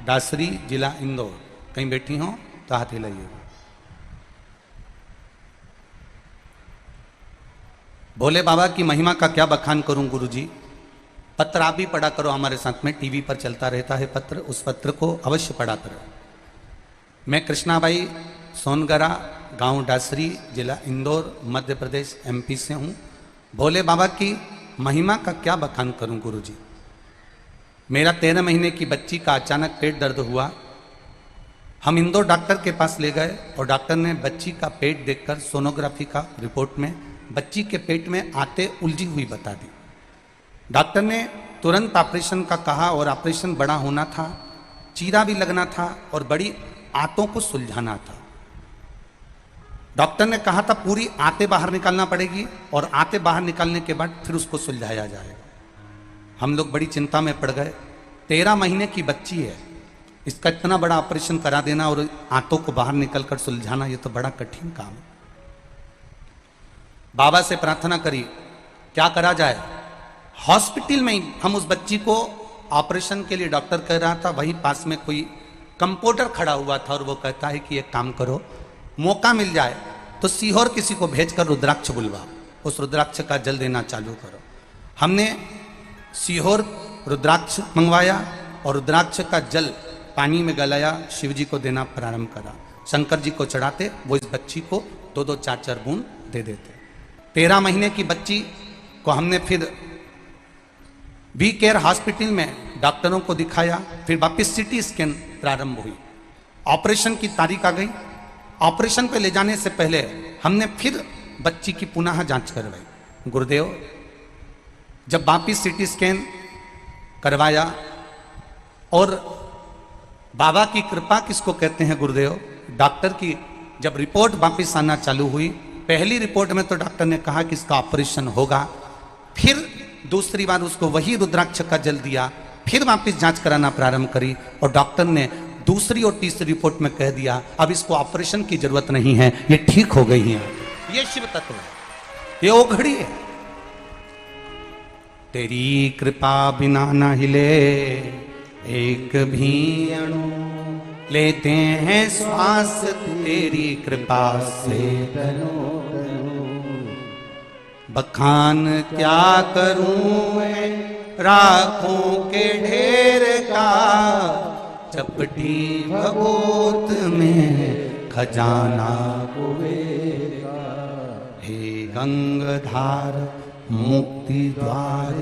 S1: दासरी, जिला इंदौर। कहीं बैठी हो तो हाथ हिलाइएगा। भोले बाबा की महिमा का क्या बखान करूं गुरुजी। पत्र आप भी पढ़ा करो, हमारे साथ में टीवी पर चलता रहता है पत्र, उस पत्र को अवश्य पढ़ा करो। मैं कृष्णाबाई, सोनगरा, गांव डासरी, जिला इंदौर, मध्य प्रदेश, एमपी से हूँ। भोले बाबा की महिमा का क्या बखान करूँ गुरुजी। मेरा 13 महीने की बच्ची का अचानक पेट दर्द हुआ। हम इंदौर डॉक्टर के पास ले गए और डॉक्टर ने बच्ची का पेट देखकर सोनोग्राफी का रिपोर्ट में बच्ची के पेट में आते उलझी हुई बता दी। डॉक्टर ने तुरंत ऑपरेशन का कहा और ऑपरेशन बड़ा होना था, चीरा भी लगना था और बड़ी आंतों को सुलझाना था। डॉक्टर ने कहा था पूरी आंतें बाहर निकालना पड़ेगी और आंतें बाहर निकालने के बाद फिर उसको सुलझाया जाएगा। हम लोग बड़ी चिंता में पड़ गए। 13 महीने की बच्ची है, इसका इतना बड़ा ऑपरेशन करा देना और आंतों को बाहर निकल कर सुलझाना, ये तो बड़ा कठिन काम है। बाबा से प्रार्थना करी क्या करा जाए। हॉस्पिटल में ही हम उस बच्ची को ऑपरेशन के लिए डॉक्टर कह रहा था, वही पास में कोई कंपाउंडर खड़ा हुआ था और वो कहता है कि एक काम करो, मौका मिल जाए तो सीहोर किसी को भेजकर रुद्राक्ष बुलवा, उस रुद्राक्ष का जल देना चालू करो। हमने सीहोर रुद्राक्ष मंगवाया और रुद्राक्ष का जल पानी में गलाया, शिव जी को देना प्रारंभ करा। शंकर जी को चढ़ाते, वो इस बच्ची को 2-2, 4-4 बूंद दे देते। 13 महीने की बच्ची को हमने फिर वी केयर हॉस्पिटल में डॉक्टरों को दिखाया। फिर वापस सिटी स्कैन प्रारंभ हुई। ऑपरेशन की तारीख आ गई। ऑपरेशन पे ले जाने से पहले हमने फिर बच्ची की पुनः जांच करवाई। गुरुदेव, जब वापस सिटी स्कैन करवाया और बाबा की कृपा किसको कहते हैं गुरुदेव, डॉक्टर की जब रिपोर्ट वापस आना चालू हुई, पहली रिपोर्ट में तो डॉक्टर ने कहा कि इसका ऑपरेशन होगा। फिर दूसरी बार उसको वही रुद्राक्ष का जल दिया, फिर वापस जांच कराना प्रारंभ करी और डॉक्टर ने दूसरी और तीसरी रिपोर्ट में कह दिया अब इसको ऑपरेशन की जरूरत नहीं है, ये ठीक हो गई है। ये शिव तत्व है, ये ओघड़ी है। तेरी कृपा बिना न हिले एक भी अणु, लेते हैं श्वास तेरी कृपा से तनो। बखान क्या करूं मैं राखों के ढेर का, चपटी भगोत में खजाना कुबेरा। हे गंगाधार मुक्ति द्वार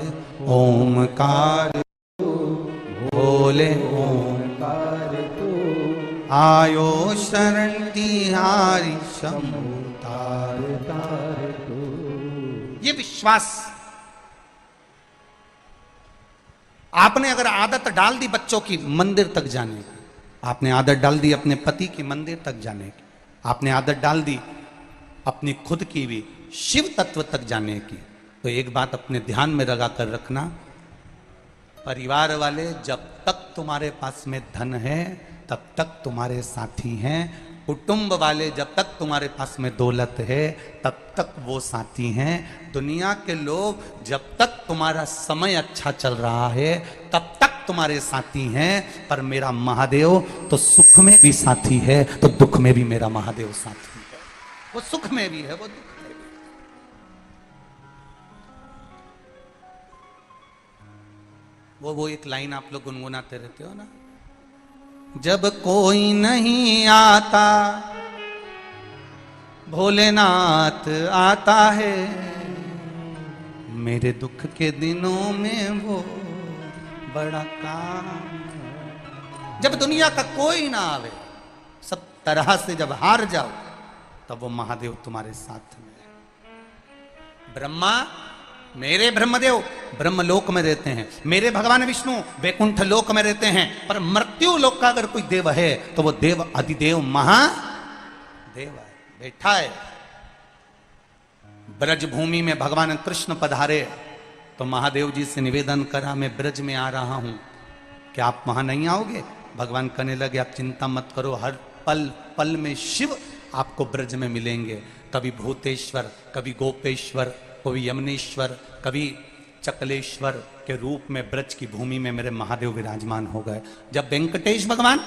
S1: ओमकार भोले ओमकार तू, आयो शरण तिहारी शंभु तार तार तू। ये विश्वास आपने अगर आदत डाल दी बच्चों की मंदिर तक जाने की, आपने आदत डाल दी अपने पति की मंदिर तक जाने की, आपने आदत डाल दी अपनी खुद की भी शिव तत्व तक जाने की, तो एक बात अपने ध्यान में लगा कर रखना, परिवार वाले जब तक तुम्हारे पास में धन है तब तक तुम्हारे साथी हैं, कुटुंब वाले जब तक तुम्हारे पास में दौलत है तब तक वो साथी हैं, दुनिया के लोग जब तक तुम्हारा समय अच्छा चल रहा है तब तक तुम्हारे साथी हैं, पर मेरा महादेव तो सुख में भी साथी है तो दुख में भी मेरा महादेव साथी है। वो सुख में भी है, वो दुख में भी है। वो एक लाइन आप लोग गुनगुनाते रहते हो ना, जब कोई नहीं आता भोलेनाथ आता है, मेरे दुख के दिनों में वो बड़ा काम है। जब दुनिया का कोई ना आवे, सब तरह से जब हार जाओ, तब वो महादेव तुम्हारे साथ में है। ब्रह्मा, मेरे ब्रह्मदेव ब्रह्मलोक में रहते हैं, मेरे भगवान विष्णु वैकुंठ लोक में रहते हैं, पर मृत्यु लोक का अगर कोई देव है तो वो देव अधिदेव महादेव है, बैठा है। ब्रज भूमि में भगवान कृष्ण पधारे तो महादेव जी से निवेदन करा, मैं ब्रज में आ रहा हूं, क्या आप वहां नहीं आओगे? भगवान कहने लगे, आप चिंता मत करो, हर पल पल में शिव आपको ब्रज में मिलेंगे। कभी भूतेश्वर, कभी गोपेश्वर, कभी यमुनेश्वर, कभी चकलेश्वर के रूप में ब्रज की भूमि में मेरे महादेव विराजमान हो गए। जब वेंकटेश भगवान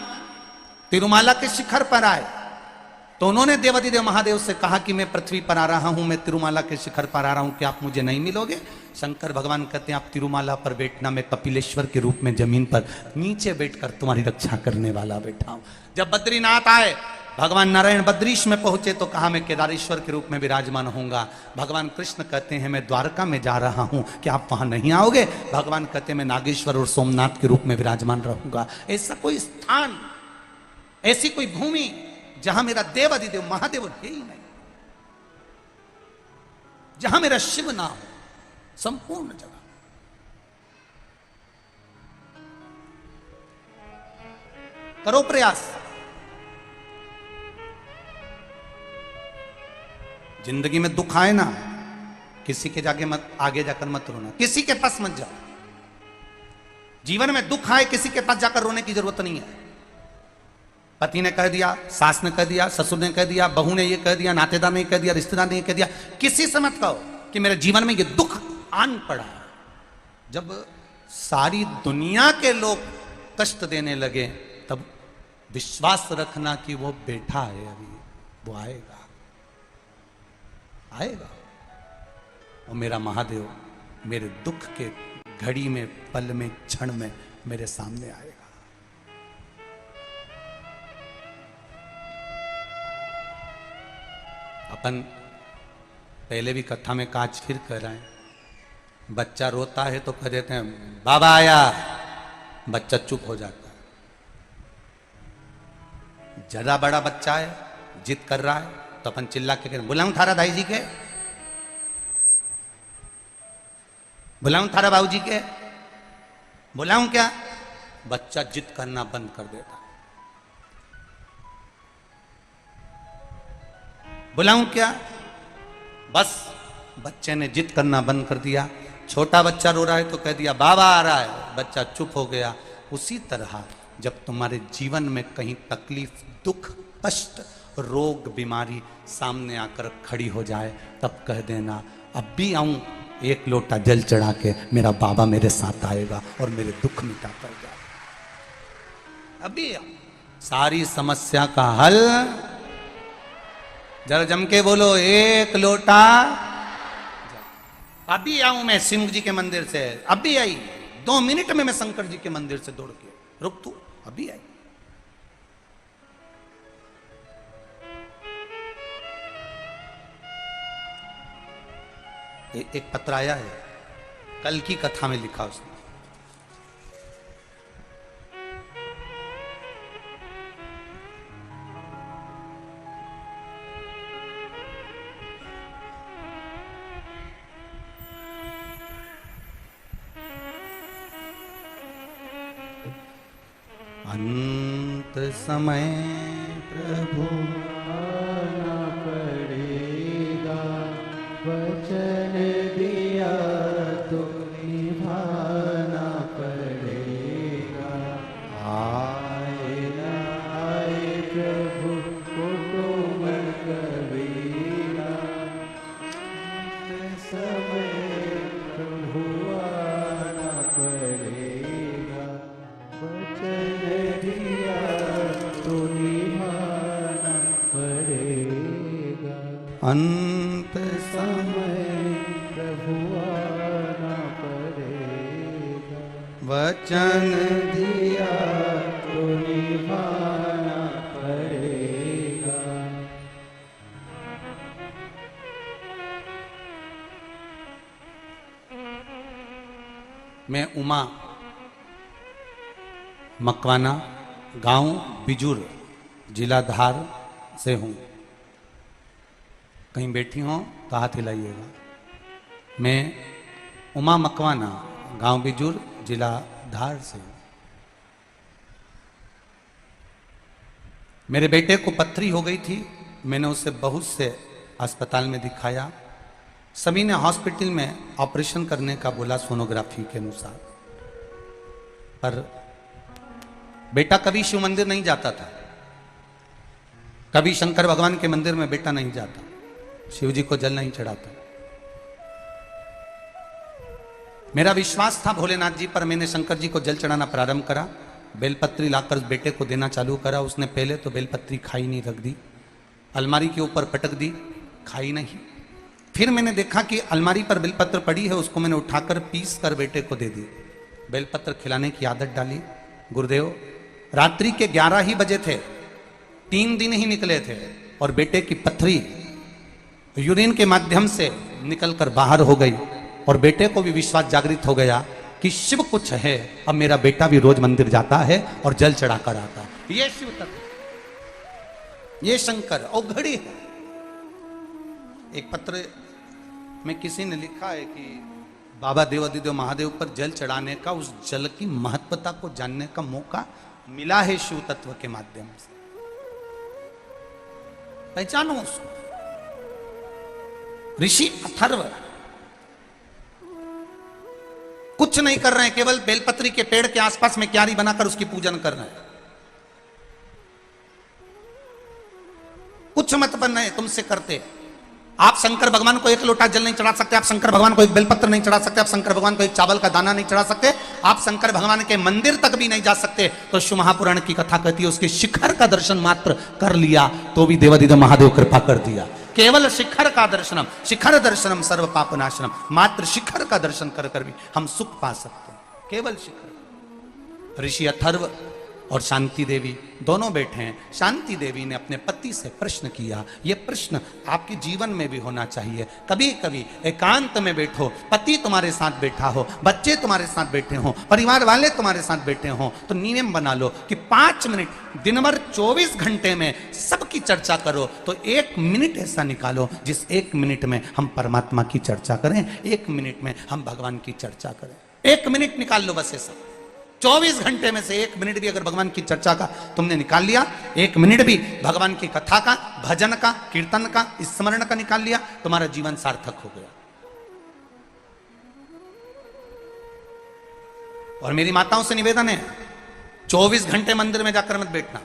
S1: तिरुमाला के शिखर पर आए तो उन्होंने देवाधिदेव महादेव से कहा कि मैं पृथ्वी पर आ रहा हूं, मैं तिरुमाला के शिखर पर आ रहा हूं, क्या आप मुझे नहीं मिलोगे? शंकर भगवान कहते हैं, आप तिरुमाला पर बैठना, मैं कपिलेश्वर के रूप में जमीन पर नीचे बैठकर तुम्हारी रक्षा करने वाला बैठा हूं। जब बद्रीनाथ आए, भगवान नारायण बद्रीश में पहुंचे तो कहा, मैं केदारेश्वर के रूप में विराजमान होऊंगा। भगवान कृष्ण कहते हैं, मैं द्वारका में जा रहा हूं, क्या आप वहां नहीं आओगे? भगवान कहते हैं, मैं नागेश्वर और सोमनाथ के रूप में विराजमान रहूंगा। ऐसा कोई स्थान, ऐसी कोई भूमि जहां मेरा देव अधिदेव महादेव है ही नहीं, जहां मेरा शिव ना हो, संपूर्ण जगह। करो प्रयास, जिंदगी में दुख आए ना, किसी के जाके मत, आगे जाकर मत रोना, किसी के पास मत जाओ। जीवन में दुख आए, किसी के पास जाकर रोने की जरूरत नहीं है। पति ने कह दिया, सास ने कह दिया, ससुर ने कह दिया, बहू ने ये कह दिया, नातेदार ने कह दिया, रिश्तेदार ने कह दिया, किसी से मत कहो कि मेरे जीवन में ये दुख आन पड़ा। जब सारी दुनिया के लोग कष्ट देने लगे, तब विश्वास रखना कि वो बैठा है, अभी वो आएगा, आएगा। और मेरा महादेव मेरे दुख के घड़ी में, पल में, क्षण में मेरे सामने आएगा। अपन पहले भी कथा में काज फिर कह रहे हैं, बच्चा रोता है तो कह देते हैं बाबा आया, बच्चा चुप हो जाता है। जरा बड़ा बच्चा है, जिद कर रहा है, तो अपन चिल्ला के कहते, बुलाऊं थारा दाई जी के, बुलाऊं थारा बाबू जी के, बुलाऊं क्या? बच्चा जिद करना बंद कर देता। बुलाऊं क्या? बस बच्चे ने जिद करना बंद कर दिया। छोटा बच्चा रो रहा है तो कह दिया बाबा आ रहा है, बच्चा चुप हो गया। उसी तरह जब तुम्हारे जीवन में कहीं तकलीफ, दुख, कष्ट, रोग, बीमारी सामने आकर खड़ी हो जाए, तब कह देना, अब भी आऊं एक लोटा जल चढ़ा के, मेरा बाबा मेरे साथ आएगा और मेरे दुख मिटा कर जाएगा। अभी आऊं, सारी समस्या का हल। जरा जम के बोलो, एक लोटा। अभी आऊं मैं सिंह जी के मंदिर से, अभी आई, 2 मिनट में मैं शंकर जी के मंदिर से दौड़ के, रुक तू, अभी आई। एक पत्र आया है, कल की कथा में लिखा उसने, अंत समय प्रभु आना पड़ेगा, वचन दिया तो निभाना पड़ेगा। आए न आए प्रभु कुटुंब कबीरा, अंत समय प्रभु आना पड़ेगा, वचन दिया तो निभाना अंत
S2: समय प्रभु आना पड़ेगा,
S1: वचन
S2: दिया तो निभाना पड़ेगा।
S1: मैं उमा मकवाना, गांव बिजुर, जिला धार से हूं। कहीं बैठी हो तो हाथ हिलाइएगा। मैं उमा मकवाना, गांव बिजुर, जिला धार से हूं। मेरे बेटे को पथरी हो गई थी। मैंने उसे बहुत से अस्पताल में दिखाया। सभी ने हॉस्पिटल में ऑपरेशन करने का बोला सोनोग्राफी के अनुसार, पर बेटा कभी शिव मंदिर नहीं जाता था, कभी शंकर भगवान के मंदिर में बेटा नहीं जाता, शिव जी को जल नहीं चढ़ाता। मेरा विश्वास था भोलेनाथ जी पर। मैंने शंकर जी को जल चढ़ाना प्रारंभ करा, बेलपत्री लाकर बेटे को देना चालू करा। उसने पहले तो बेलपत्री खाई नहीं, रख दी, अलमारी के ऊपर पटक दी, खाई नहीं। फिर मैंने देखा कि अलमारी पर बेलपत्र पड़ी है, उसको मैंने उठाकर पीस कर बेटे को दे दी। बेलपत्र खिलाने की आदत डाली। गुरुदेव, रात्रि के 11 ही बजे थे, 3 दिन ही निकले थे और बेटे की पथरी यूरिन के माध्यम से निकलकर बाहर हो गई और बेटे को भी विश्वास जागृत हो गया कि शिव कुछ है। अब मेरा बेटा भी रोज मंदिर जाता है और जल चढ़ाकर आता है। ये शिव तत्व, ये शंकर और घड़ी है। एक पत्र में किसी ने लिखा है कि बाबा देवादिदेव महादेव पर जल चढ़ाने का, उस जल की महत्वता को जानने का मौका मिला है शिव तत्व के माध्यम से। पहचानो उसको। ऋषि अथर्व कुछ नहीं कर रहे हैं, केवल बेलपत्री के पेड़ के आसपास में क्यारी बनाकर उसकी पूजन कर रहे हैं। कुछ मत बन रहे तुमसे करते। आप शंकर भगवान को एक लोटा जल नहीं चढ़ा सकते, आप शंकर भगवान को एक बेलपत्र नहीं चढ़ा सकते, आप शंकर भगवान को एक चावल का दाना नहीं चढ़ा सकते, आप शंकर भगवान के मंदिर तक भी नहीं जा सकते। तो शिव महापुराण की कथा कहती है उसके शिखर का दर्शन मात्र कर लिया तो भी देवादिदेव महादेव कृपा कर दिया। केवल शिखर का दर्शनम, शिखर दर्शनम सर्व पापनाशनम, मात्र शिखर का दर्शन कर कर भी हम सुख पा सकते हैं, केवल शिखर। ऋषि अथर्व और शांति देवी दोनों बैठे हैं। शांति देवी ने अपने पति से प्रश्न किया। यह प्रश्न आपके जीवन में भी होना चाहिए। कभी कभी एकांत में बैठो, पति तुम्हारे साथ बैठा हो, बच्चे तुम्हारे साथ बैठे हो, परिवार वाले तुम्हारे साथ बैठे हो, तो नियम बना लो कि 5 मिनट दिन भर 24 घंटे में सबकी चर्चा करो, तो 1 मिनट ऐसा निकालो जिस 1 मिनट में हम परमात्मा की चर्चा करें, 1 मिनट में हम भगवान की चर्चा करें। 1 मिनट निकाल लो बस ऐसा। 24 घंटे में से 1 मिनट भी अगर भगवान की चर्चा का तुमने निकाल लिया, 1 मिनट भी भगवान की कथा का, भजन का, कीर्तन का, स्मरण का निकाल लिया, तुम्हारा जीवन सार्थक हो गया। और मेरी माताओं से निवेदन है, 24 घंटे मंदिर में जाकर मत बैठना।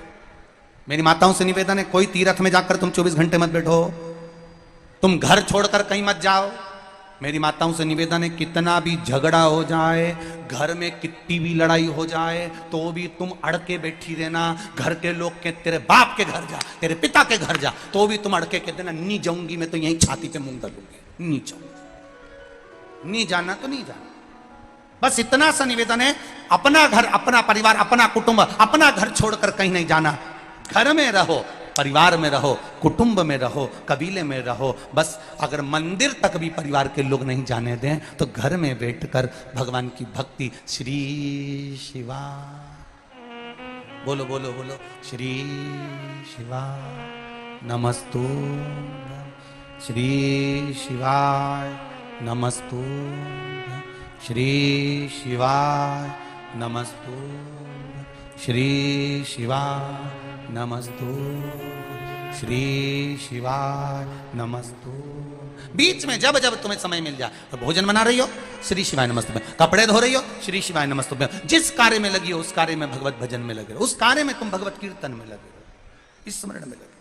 S1: मेरी माताओं से निवेदन है, कोई तीर्थ में जाकर तुम 24 घंटे मत बैठो, तुम घर छोड़कर कहीं मत जाओ। मेरी माताओं से निवेदन है, कितना भी झगड़ा हो जाए, घर में कितनी भी लड़ाई हो जाए, तो भी तुम अड़के बैठी रहना। घर के लोग के तेरे बाप के घर जा, तेरे पिता के घर जा, तो भी तुम अड़के के देना, नहीं जाऊंगी मैं तो यहीं छाती पे मुंह डालूंगी, नहीं जाऊंगी। नहीं जाना तो नहीं जाना, बस इतना सा निवेदन है। अपना घर, अपना परिवार, अपना कुटुंब, अपना घर छोड़कर कहीं नहीं जाना। घर में रहो, परिवार में रहो, कुटुंब में रहो, कबीले में रहो। बस अगर मंदिर तक भी परिवार के लोग नहीं जाने दें तो घर में बैठकर भगवान की भक्ति, श्री शिवा, बोलो बोलो बोलो, श्री शिवा नमस्तु, श्री शिवाय नमस्तु, श्री शिवाय नमस्तु, श्री शिवाय नमस्तु, श्री शिवाय नमस्तु। बीच में जब जब तुम्हें समय मिल जाए, तो भोजन बना रही हो, श्री शिवाय नमस्तु, कपड़े धो रही हो, श्री शिवाय नमस्तु, जिस कार्य में लगी हो उस कार्य में भगवत भजन में लगे रहो, उस कार्य में तुम भगवत कीर्तन में लगे रहो, स्मरण में लगे।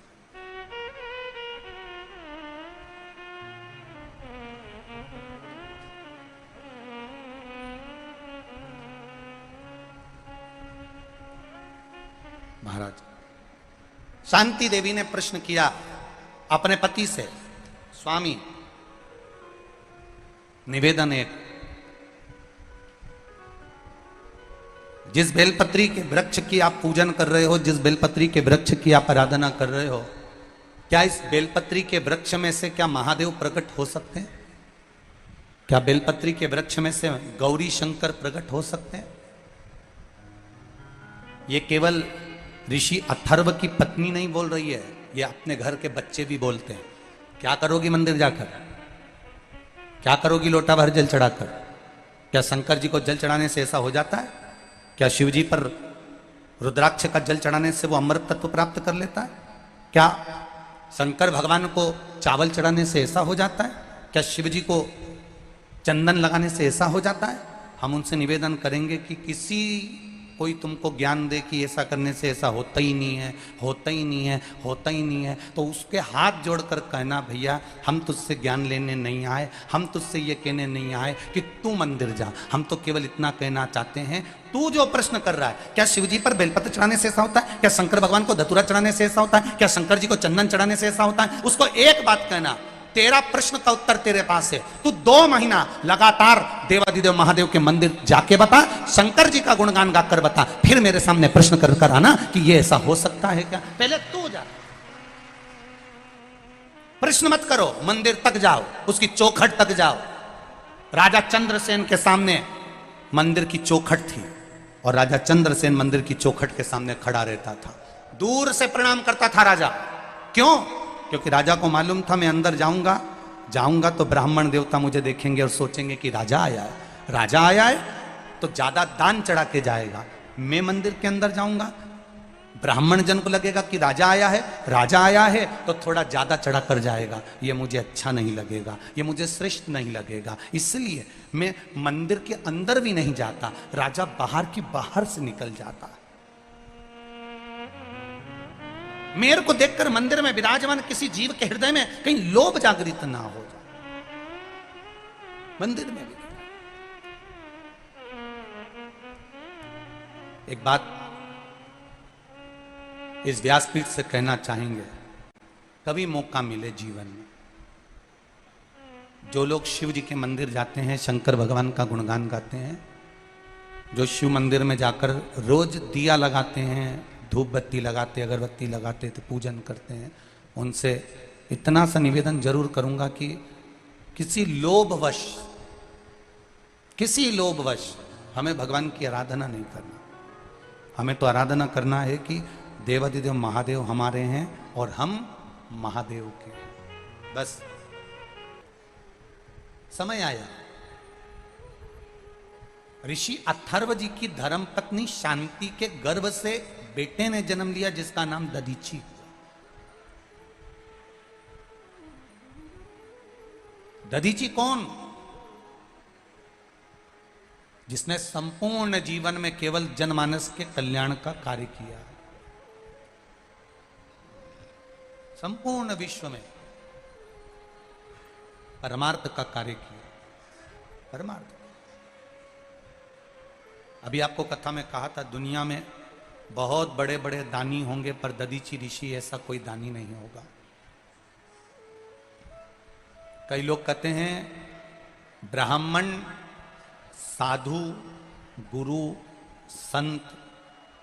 S1: महाराज शांति देवी ने प्रश्न किया अपने पति से स्वामी निवेदन एक, जिस बेलपत्री के वृक्ष की आप पूजन कर रहे हो, जिस बेलपत्री के वृक्ष की आप आराधना कर रहे हो, क्या इस बेलपत्री के वृक्ष में से क्या महादेव प्रकट हो सकते हैं? क्या बेलपत्री के वृक्ष में से गौरी शंकर प्रकट हो सकते हैं? ये केवल ऋषि अथर्व की पत्नी नहीं बोल रही है, ये अपने घर के बच्चे भी बोलते हैं। क्या करोगी मंदिर जाकर? क्या करोगी लोटा भर जल चढ़ाकर? क्या शंकर जी को जल चढ़ाने से ऐसा हो जाता है? क्या शिव जी पर रुद्राक्ष का जल चढ़ाने से वो अमृत तत्व प्राप्त कर लेता है? क्या शंकर भगवान को चावल चढ़ाने से ऐसा हो जाता है? क्या शिव जी को चंदन लगाने से ऐसा हो जाता है? हम उनसे निवेदन करेंगे कि किसी कोई तुमको ज्ञान दे कि ऐसा करने से ऐसा होता ही नहीं है, होता ही नहीं है, होता ही नहीं है, तो उसके हाथ जोड़कर कहना, भैया हम तुझसे ज्ञान लेने नहीं आए, हम तुझसे ये कहने नहीं आए कि तू मंदिर जा, हम तो केवल इतना कहना चाहते हैं, तू जो प्रश्न कर रहा है, क्या शिव जी पर बेलपत्र चढ़ाने से ऐसा होता है? क्या शंकर भगवान को धतूरा चढ़ाने से ऐसा होता है? क्या शंकर जी को चंदन चढ़ाने से ऐसा होता है? उसको एक बात कहना, तेरा प्रश्न का उत्तर तेरे पास है, तू 2 महीना लगातार देवादिदेव महादेव के मंदिर जाके बता, शंकर जी का गुणगान गाकर बता, फिर मेरे सामने प्रश्न कर कर आना कि ये ऐसा हो सकता है क्या? पहले तू जा, प्रश्न मत करो, मंदिर तक जाओ, उसकी चौखट तक जाओ। राजा चंद्रसेन के सामने मंदिर की चौखट थी और राजा चंद्रसेन मंदिर की चौखट के सामने खड़ा रहता था, दूर से प्रणाम करता था राजा। क्यों? क्योंकि राजा को मालूम था मैं अंदर जाऊंगा तो ब्राह्मण देवता मुझे देखेंगे और सोचेंगे कि राजा आया है, राजा आया है तो ज्यादा दान चढ़ा के जाएगा। मैं मंदिर के अंदर जाऊंगा, ब्राह्मण जन को लगेगा कि राजा आया है तो थोड़ा ज्यादा चढ़ा कर जाएगा, ये मुझे अच्छा नहीं लगेगा, ये मुझे श्रेष्ठ नहीं लगेगा, इसलिए मैं मंदिर के अंदर भी नहीं जाता, राजा बाहर से निकल जाता। मेरे को देखकर मंदिर में विराजमान किसी जीव के हृदय में कहीं लोभ जागृत ना हो जाए। मंदिर में भी एक बात इस व्यासपीठ से कहना चाहेंगे, कभी मौका मिले जीवन में, जो लोग शिव जी के मंदिर जाते हैं, शंकर भगवान का गुणगान गाते हैं, जो शिव मंदिर में जाकर रोज दिया लगाते हैं, धूप बत्ती लगाते, अगरबत्ती लगाते, तो पूजन करते हैं, उनसे इतना सा निवेदन जरूर करूंगा कि किसी लोभवश हमें भगवान की आराधना नहीं करना। हमें तो आराधना करना है कि देवादिदेव महादेव हमारे हैं और हम महादेव के। बस समय आया, ऋषि अथर्व जी की धर्मपत्नी शांति के गर्भ से बेटे ने जन्म लिया जिसका नाम दधीची। दधीची कौन? जिसने संपूर्ण जीवन में केवल जनमानस के कल्याण का कार्य किया, संपूर्ण विश्व में परमार्थ का कार्य किया, परमार्थ। अभी आपको कथा में कहा था, दुनिया में बहुत बड़े बड़े दानी होंगे पर दधीची ऋषि ऐसा कोई दानी नहीं होगा। कई लोग कहते हैं ब्राह्मण, साधु, गुरु, संत,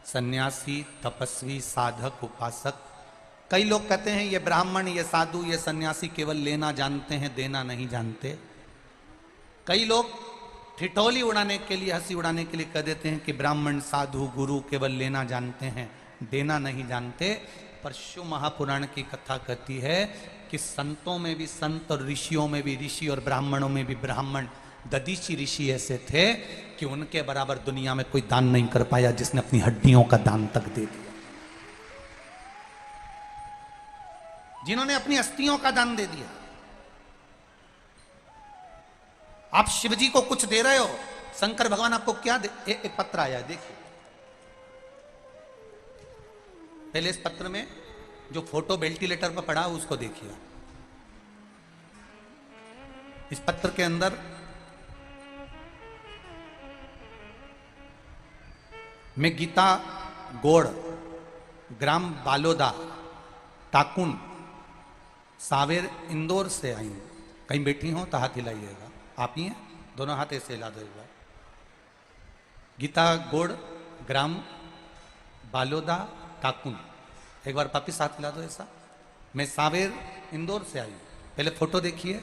S1: सन्यासी, तपस्वी, साधक, उपासक, कई लोग कहते हैं ये ब्राह्मण, ये साधु, ये सन्यासी केवल लेना जानते हैं, देना नहीं जानते। कई लोग ठिठोली उड़ाने के लिए, हंसी उड़ाने के लिए कह देते हैं कि ब्राह्मण, साधु, गुरु केवल लेना जानते हैं, देना नहीं जानते। पर शिव महापुराण की कथा कहती है कि संतों में भी संत और ऋषियों में भी ऋषि और ब्राह्मणों में भी ब्राह्मण, दधीची ऋषि ऐसे थे कि उनके बराबर दुनिया में कोई दान नहीं कर पाया, जिसने अपनी हड्डियों का दान तक दे दिया, जिन्होंने अपनी अस्थियों का दान दे दिया। आप शिव जी को कुछ दे रहे हो, शंकर भगवान आपको क्या दे? एक पत्र आया है, देखिए। पहले इस पत्र में जो फोटो वेंटिलेटर पर पड़ा है उसको देखिए। इस पत्र के अंदर मैं गीता गोड़, ग्राम बालोदा, टाकुन, सावेर इंदौर से आई हूँ। कहीं बैठी हो तो हाथ हिलाइएगा। आप ही हैं? दोनों हाथ ऐसे हिला दो एक बार। गीता गोड़, ग्राम बालोदा, टाकुन। एक बार वापिस हाथ हिला दो ऐसा। मैं सावेर इंदौर से आई हूँ। पहले फोटो देखिए।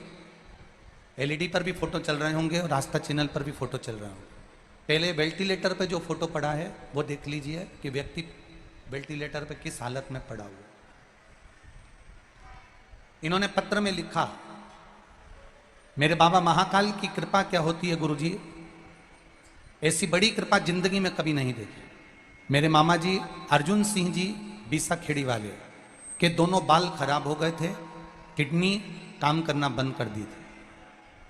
S1: एलईडी पर भी फोटो चल रहे होंगे और आस्था चैनल पर भी फोटो चल रहे होंगे। पहले वेंटिलेटर पे जो फोटो पड़ा है वो देख लीजिए कि व्यक्ति वेंटिलेटर पे किस हालत में पड़ा हुआ। इन्होंने पत्र में लिखा, मेरे बाबा महाकाल की कृपा क्या होती है गुरुजी, ऐसी बड़ी कृपा जिंदगी में कभी नहीं देखी। मेरे मामा जी अर्जुन सिंह जी बीसा खेड़ी वाले के दोनों बाल खराब हो गए थे, किडनी काम करना बंद कर दी थी,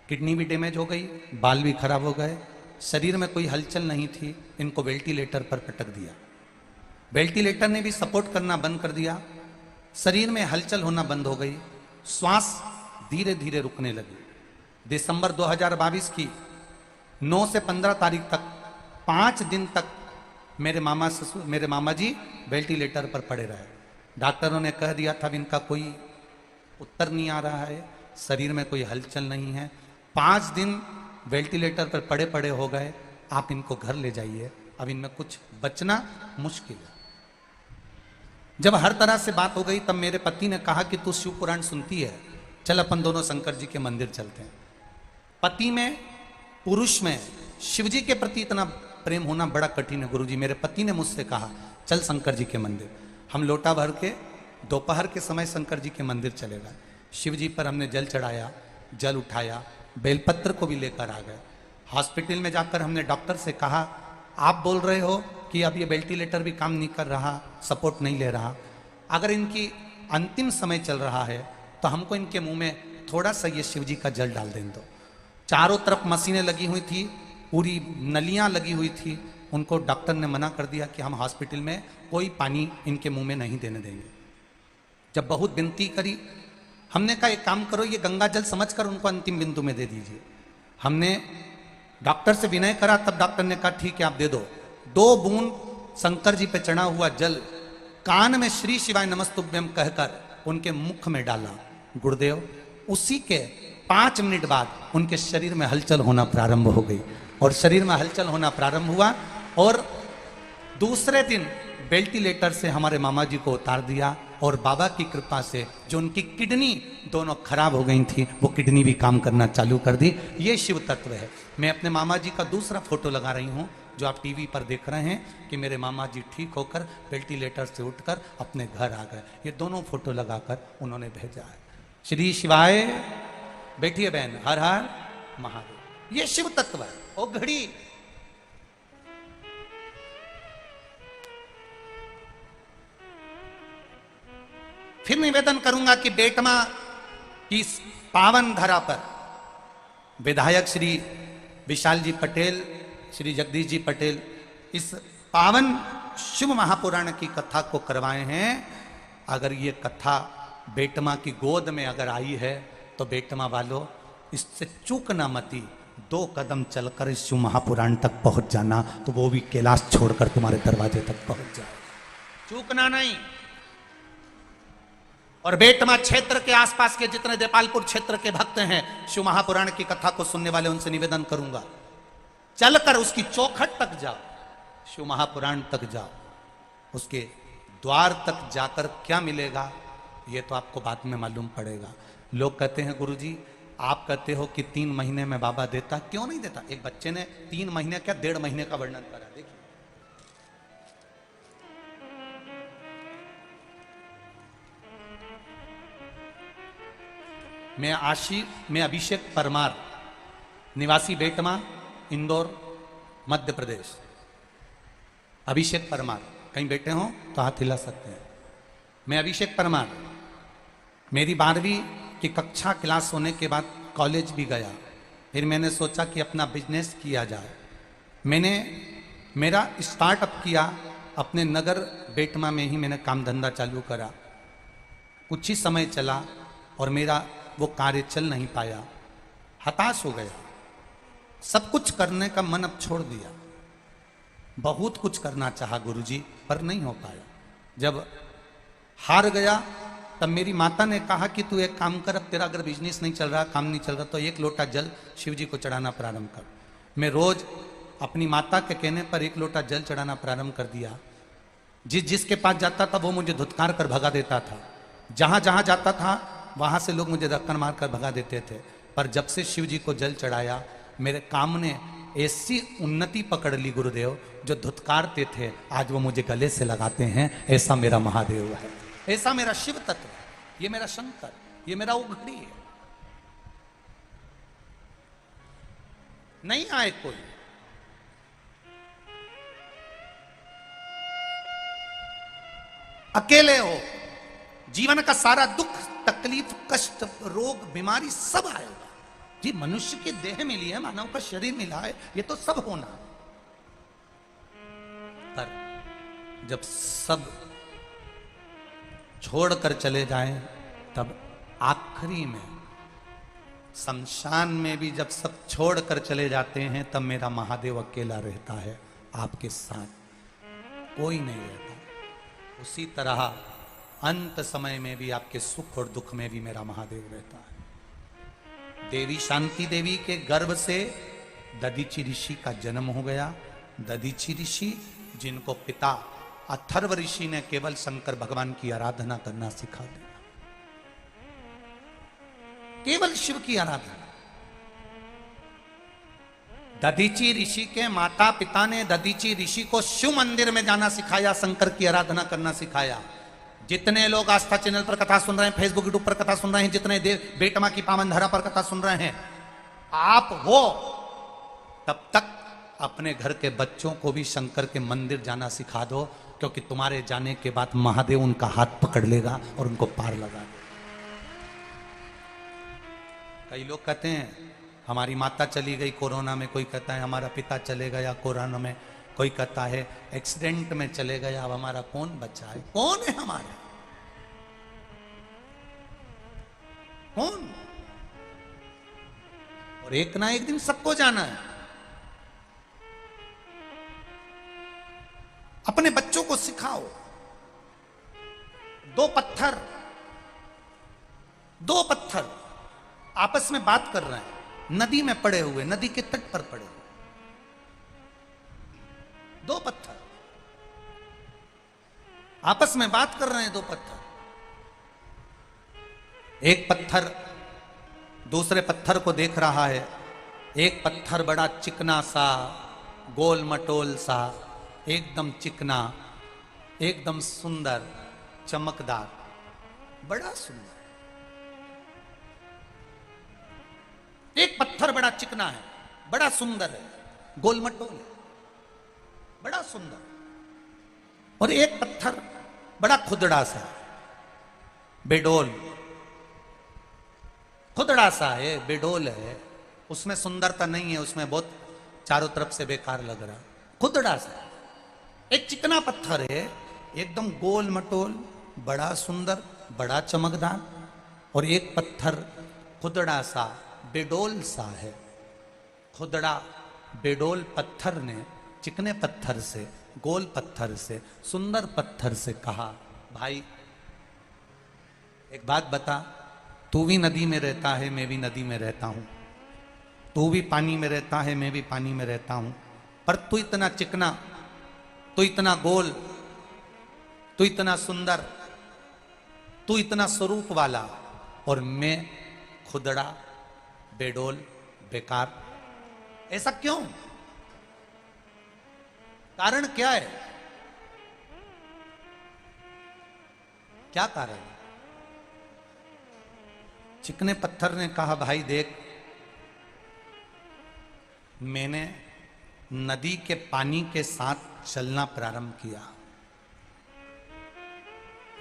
S1: किडनी भी डैमेज हो गई, बाल भी खराब हो गए, शरीर में कोई हलचल नहीं थी। इनको वेंटिलेटर पर पटक दिया। वेंटिलेटर ने भी सपोर्ट करना बंद कर दिया, शरीर में हलचल होना बंद हो गई, श्वास धीरे धीरे रुकने लगी। दिसंबर 2022 की 9 से 15 तारीख तक 5 दिन तक मेरे मामा जी वेंटिलेटर पर पड़े रहे। डॉक्टरों ने कह दिया था इनका कोई उत्तर नहीं आ रहा है, शरीर में कोई हलचल नहीं है। 5 दिन वेंटिलेटर पर पड़े पड़े हो गए, आप इनको घर ले जाइए, अब इनमें कुछ बचना मुश्किल है। जब हर तरह से बात हो गई तब मेरे पति ने कहा कि तू शिव पुराण सुनती है, चल अपन दोनों शंकर जी के मंदिर चलते हैं। पति में, पुरुष में शिव जी के प्रति इतना प्रेम होना बड़ा कठिन है गुरुजी। मेरे पति ने मुझसे कहा चल शंकर जी के मंदिर। हम लोटा भर के दोपहर के समय शंकर जी के मंदिर चले गए। शिव जी पर हमने जल चढ़ाया, जल उठाया, बेलपत्र को भी लेकर आ गए। हॉस्पिटल में जाकर हमने डॉक्टर से कहा आप बोल रहे हो कि अब ये वेंटिलेटर भी काम नहीं कर रहा, सपोर्ट नहीं ले रहा, अगर इनकी अंतिम समय चल रहा है तो हमको इनके मुंह में थोड़ा सा ये शिव जी का जल डाल दें दो। चारों तरफ मशीनें लगी हुई थी, पूरी नलियां लगी हुई थी। उनको डॉक्टर ने मना कर दिया कि हम हॉस्पिटल में कोई पानी इनके मुंह में नहीं देने देंगे। जब बहुत विनती करी, हमने कहा एक काम करो, ये गंगा जल समझकर उनको अंतिम बिंदु में दे दीजिए। हमने डॉक्टर से विनय करा, तब डॉक्टर ने कहा ठीक है आप दे दो। 2 बूंद शंकर जी पे चढ़ा हुआ जल कान में श्री शिवाय नमस्तुभ्यम कहकर उनके मुख में डाला। गुरुदेव, उसी के 5 मिनट बाद उनके शरीर में हलचल होना प्रारंभ हो गई और शरीर में हलचल होना प्रारंभ हुआ और दूसरे दिन वेंटिलेटर से हमारे मामा जी को उतार दिया और बाबा की कृपा से जो उनकी किडनी दोनों खराब हो गई थी वो किडनी भी काम करना चालू कर दी। ये शिव तत्व है। मैं अपने मामा जी का दूसरा फोटो लगा रही हूँ जो आप टीवी पर देख रहे हैं कि मेरे मामा जी ठीक होकर वेंटिलेटर से उठकर अपने घर आ गए। ये दोनों फोटो लगाकर उन्होंने भेजा है। श्री शिवाय। बैठिए बहन। हर हर महादेव। ये शिव तत्व है। ओ घड़ी फिर निवेदन करूंगा कि बेटमा की इस पावन धरा पर विधायक श्री विशाल जी पटेल, श्री जगदीश जी पटेल इस पावन शिव महापुराण की कथा को करवाए हैं। अगर ये कथा बेटमा की गोद में अगर आई है तो बेटमा वालों इससे चूकना मती। 2 कदम चलकर इस शिव महापुराण तक पहुंच जाना, तो वो भी कैलाश छोड़कर तुम्हारे दरवाजे तक पहुंच जाए। चूकना नहीं। और बेटमा क्षेत्र के आसपास के जितने देपालपुर क्षेत्र के भक्त हैं, शिव महापुराण की कथा को सुनने वाले, उनसे निवेदन करूंगा चलकर उसकी चौखट तक जाओ, शिव महापुराण तक जाओ। उसके द्वार तक जाकर क्या मिलेगा ये तो आपको बाद में मालूम पड़ेगा। लोग कहते हैं गुरुजी आप कहते हो कि 3 महीने में बाबा देता, क्यों नहीं देता? एक बच्चे ने 3 महीने क्या 1.5 महीने का वर्णन करा। देखिए मैं अभिषेक परमार, निवासी बेटमा, इंदौर, मध्य प्रदेश। अभिषेक परमार, कहीं बैठे हो तो हाथ हिला सकते हैं। मैं अभिषेक परमार, मेरी 12वीं की कक्षा क्लास होने के बाद कॉलेज भी गया। फिर मैंने सोचा कि अपना बिजनेस किया जाए। मैंने मेरा स्टार्टअप किया अपने नगर बेटमा में ही। मैंने काम धंधा चालू करा, कुछ ही समय चला और मेरा वो कार्य चल नहीं पाया। हताश हो गया, सब कुछ करने का मन अब छोड़ दिया। बहुत कुछ करना चाहा गुरुजी पर नहीं हो पाया। जब हार गया तब मेरी माता ने कहा कि तू एक काम कर, अब तेरा अगर बिजनेस नहीं चल रहा, काम नहीं चल रहा, तो एक लोटा जल शिव जी को चढ़ाना प्रारंभ कर। मैं रोज अपनी माता के कहने पर एक लोटा जल चढ़ाना प्रारंभ कर दिया। जिसके पास जाता था वो मुझे धुतकार कर भगा देता था, जहां जहां जाता था वहां से लोग मुझे धक्कन मार कर भगा देते थे। पर जब से शिव जी को जल चढ़ाया, मेरे काम ने ऐसी उन्नति पकड़ ली गुरुदेव, जो धुतकारते थे आज वो मुझे गले से लगाते हैं। ऐसा मेरा महादेव है, ऐसा मेरा शिव तत्व है, ये मेरा शंकर, ये मेरा उघड़ी है। नहीं आए कोई, अकेले हो, जीवन का सारा दुख तकलीफ कष्ट रोग बीमारी सब आएगा। जी मनुष्य की देह मिली है, मानव का शरीर मिला है, ये तो सब होना है। पर जब सब छोड़कर चले जाएं, तब आखिरी में शमशान में भी जब सब छोड़कर चले जाते हैं, तब मेरा महादेव अकेला रहता है आपके साथ, कोई नहीं रहता। उसी तरह अंत समय में भी आपके सुख और दुख में भी मेरा महादेव रहता है। देवी शांति देवी के गर्भ से दधीची ऋषि का जन्म हो गया। दधीची ऋषि जिनको पिता अथर्व ऋषि ने केवल शंकर भगवान की आराधना करना सिखा दिया, केवल शिव की आराधना। दधीची ऋषि के माता पिता ने दधीची ऋषि को शिव मंदिर में जाना सिखाया, शंकर की आराधना करना सिखाया। जितने लोग आस्था चैनल पर कथा सुन रहे हैं, फेसबुक यूट्यूब पर कथा सुन रहे हैं, जितने देव बेटमा की पावन धरा पर कथा सुन रहे हैं, आप हो तब तक अपने घर के बच्चों को भी शंकर के मंदिर जाना सिखा दो, क्योंकि तुम्हारे जाने के बाद महादेव उनका हाथ पकड़ लेगा और उनको पार लगा देगा। कई लोग कहते हैं हमारी माता चली गई कोरोना में, कोई कहता है हमारा पिता चले गया कोरोना में, कोई कहता है एक्सीडेंट में चले गया, अब हमारा कौन बचा है? कौन है हमारा? कौन? और एक ना एक दिन सबको जाना है। अपने बच्चों को सिखाओ, दो पत्थर आपस में बात कर रहे हैं, नदी में पड़े हुए, नदी के तट पर पड़े हुए दो पत्थर आपस में बात कर रहे हैं। दो पत्थर, एक पत्थर दूसरे पत्थर को देख रहा है। एक पत्थर बड़ा चिकना सा, गोल मटोल सा, एकदम चिकना, एकदम सुंदर, चमकदार, बड़ा सुंदर। एक पत्थर बड़ा चिकना है, बड़ा सुंदर है, गोल मटोल है, बड़ा सुंदर। और एक पत्थर बड़ा खुदड़ा सा, बेडोल, खुदड़ा सा है, बेडोल है, उसमें सुंदरता नहीं है, उसमें बहुत चारों तरफ से बेकार लग रहा, खुदड़ा सा। एक चिकना पत्थर है, एकदम गोल मटोल, बड़ा सुंदर, बड़ा चमकदार। और एक पत्थर खुदड़ा सा, बेडोल सा है। खुदड़ा बेडोल पत्थर ने चिकने पत्थर से, गोल पत्थर से, सुंदर पत्थर से कहा, भाई एक बात बता, तू भी नदी में रहता है, मैं भी नदी में रहता हूं, तू भी पानी में रहता है, मैं भी पानी में रहता हूं, पर तू इतना चिकना, तू इतना गोल, तू इतना सुंदर, तू इतना स्वरूप वाला, और मैं खुदड़ा बेडोल बेकार, ऐसा क्यों? कारण क्या है? क्या कारण? चिकने पत्थर ने कहा, भाई देख, मैंने नदी के पानी के साथ चलना प्रारंभ किया।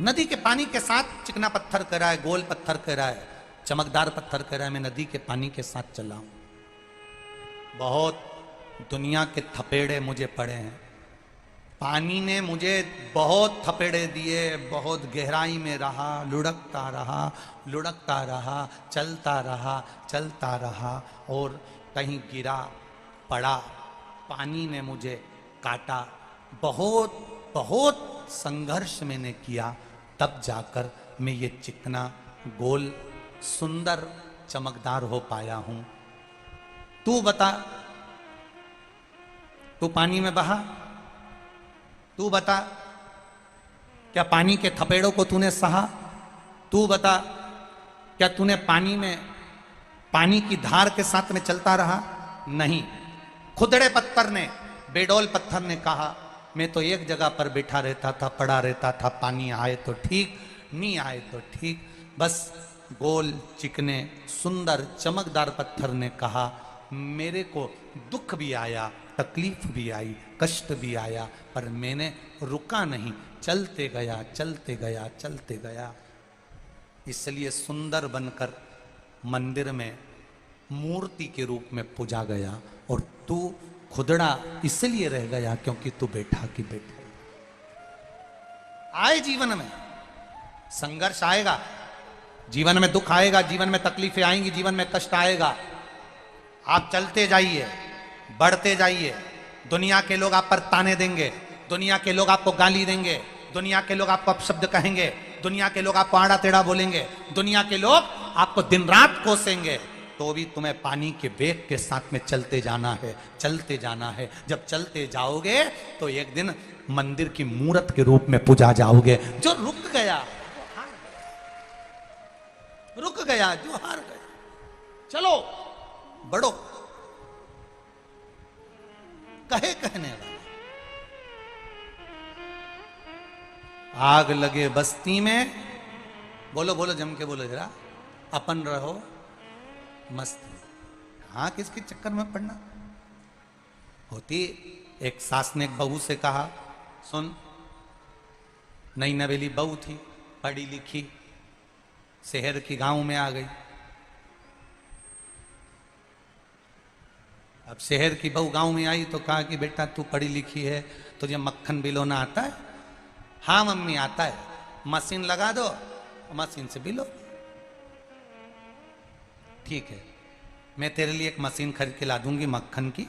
S1: नदी के पानी के साथ चिकना पत्थर करा है, गोल पत्थर करा है, चमकदार पत्थर करा है, मैं नदी के पानी के साथ चला हूं। बहुत दुनिया के थपेड़े मुझे पड़े हैं, पानी ने मुझे बहुत थपेड़े दिए, बहुत गहराई में रहा, लुढ़कता रहा, चलता रहा, और कहीं गिरा पड़ा, पानी ने मुझे काटा, बहुत बहुत संघर्ष मैंने किया, तब जाकर मैं ये चिकना गोल सुंदर चमकदार हो पाया हूं। तू बता, तू पानी में बहा, तू बता क्या पानी के थपेड़ों को तूने सहा? तू बता क्या तूने पानी में पानी की धार के साथ में चलता रहा? नहीं। खुदड़े पत्थर ने, बेडौल पत्थर ने कहा मैं तो एक जगह पर बैठा रहता था, पड़ा रहता था, पानी आए तो ठीक, नहीं आए तो ठीक। बस गोल चिकने सुंदर चमकदार पत्थर ने कहा मेरे को दुख भी आया, तकलीफ भी आई, कष्ट भी आया, पर मैंने रुका नहीं, चलते गया चलते गया चलते गया। इसलिए सुंदर बनकर मंदिर में मूर्ति के रूप में पूजा गया और तू खुदड़ा इसलिए रह गया क्योंकि तू बैठा की बैठा। आए जीवन में संघर्ष आएगा, जीवन में दुख आएगा, जीवन में तकलीफें आएंगी, जीवन में कष्ट आएगा। आप चलते जाइए, बढ़ते जाइए। दुनिया के लोग आप पर ताने देंगे, दुनिया के लोग आपको गाली देंगे, दुनिया के लोग आपको अपशब्द कहेंगे, दुनिया के लोग आपको आड़ा टेढ़ा बोलेंगे, दुनिया के लोग आपको दिन रात कोसेंगे, तो भी तुम्हें पानी के वेग के साथ में चलते जाना है, चलते जाना है। जब चलते जाओगे तो एक दिन मंदिर की मूर्त के रूप में पूजा जाओगे। जो रुक गया रुक गया, जो हार गया। चलो बढ़ो, कहे कहने वाले। आग लगे बस्ती में, बोलो बोलो जम के बोलो जरा, अपन रहो मस्त। हाँ, किसके चक्कर में पड़ना होती। एक सास ने एक बहू से कहा सुन, नई नवेली बहू थी, पढ़ी लिखी, शहर की गांव में आ गई। अब शहर की बहू गांव में आई तो कहा कि बेटा तू पढ़ी लिखी है, तुझे मक्खन बिलोना आता है? हाँ मम्मी आता है। मशीन लगा दो, मशीन से बिलो। ठीक है, मैं तेरे लिए एक मशीन खरीद के ला दूंगी मक्खन की,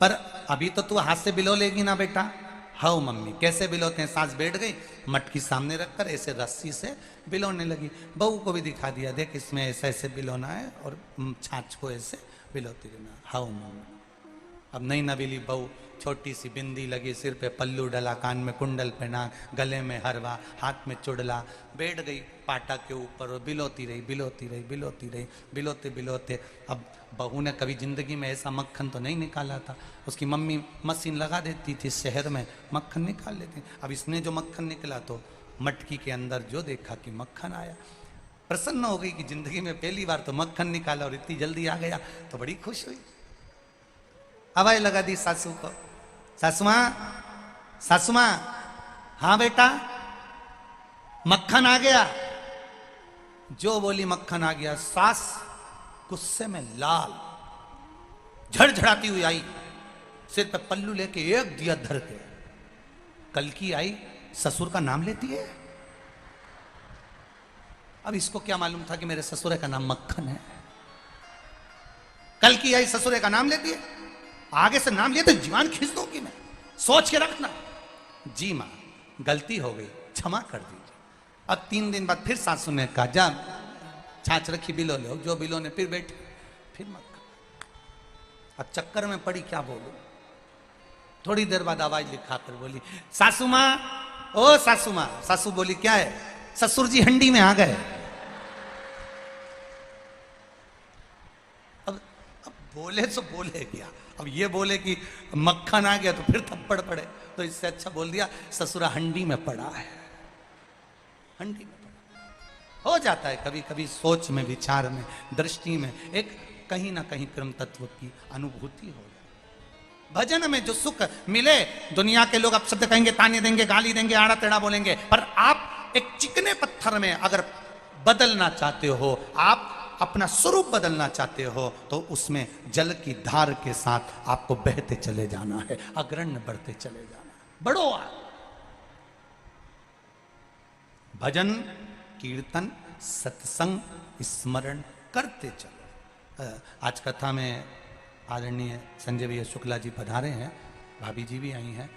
S1: पर अभी तो तू हाथ से बिलो लेगी ना बेटा? हाँ मम्मी। कैसे बिलोते हैं? सास बैठ गई, मटकी सामने रखकर ऐसे रस्सी से बिलोने लगी। बहू को भी दिखा दिया, देख इसमें ऐसे ऐसे बिलोना है और छाछ को ऐसे बिलोती रहना। हाँ मम्मी। अब नई नवीली बहू, छोटी सी बिंदी लगी, सिर पे पल्लू डला, कान में कुंडल पहना, गले में हरवा, हाथ में चुड़ला, बैठ गई पाटा के ऊपर और बिलोती रही बिलोती रही बिलोती रही, बिलोते बिलोते। अब बहू ने कभी जिंदगी में ऐसा मक्खन तो नहीं निकाला था। उसकी मम्मी मशीन लगा देती थी, शहर में मक्खन निकाल लेती। अब इसने जो मक्खन निकला तो मटकी के अंदर जो देखा कि मक्खन आया, प्रसन्न हो गई कि जिंदगी में पहली बार तो मक्खन निकाला और इतनी जल्दी आ गया, तो बड़ी खुश हुई। हवाई लगा दी सासू को, सासू मां, सासू मां। हाँ बेटा, मक्खन आ गया। जो बोली मक्खन आ गया। सास गुस्से में लाल, झड़झड़ाती हुई आई, सिर पे पल्लू लेके एक दिया धर के। कल की आई, ससुर का नाम लेती है। अब इसको क्या मालूम था कि मेरे ससुर का नाम मक्खन है। कल की आई, ससुर का नाम लेती है। आगे से नाम लिया तो जीवान खींच दूंगी मैं, सोच के रखना। जी मां, गलती हो गई, क्षमा कर दीजिए। अब 3 दिन बाद फिर सासू ने कहा जा छाछ रखी बिलो लो, जो बिलो ने फिर बैठी, फिर मक्खन। अब चक्कर में पड़ी, क्या बोलूं। थोड़ी देर बाद आवाज लिखा कर बोली, सासू मां, ओ सासू मां। सासू बोली क्या है? ससुर जी हंडी में आ गए। अब बोले तो बोले क्या, अब ये बोले कि मक्खन आ गया तो फिर थप्पड़ पड़े, तो इससे अच्छा बोल दिया ससुरा हंडी में पड़ा है। हंडी में पड़ा हो जाता है कभी कभी, सोच में, विचार में, दृष्टि में एक कहीं ना कहीं क्रम तत्व की अनुभूति हो जाए। भजन में जो सुख मिले, दुनिया के लोग अब शब्द कहेंगे, ताने देंगे, गाली देंगे, आड़ा टेढ़ा बोलेंगे, पर आप एक चिकने पत्थर में अगर बदलना चाहते हो, आप अपना स्वरूप बदलना चाहते हो, तो उसमें जल की धार के साथ आपको बहते चले जाना है, अग्रण्य बढ़ते चले जाना है। बढ़ो आप, भजन कीर्तन सत्संग स्मरण करते चलो। आज कथा में आदरणीय संजय भैया शुक्ला जी पधारे हैं, भाभी जी भी आई हैं।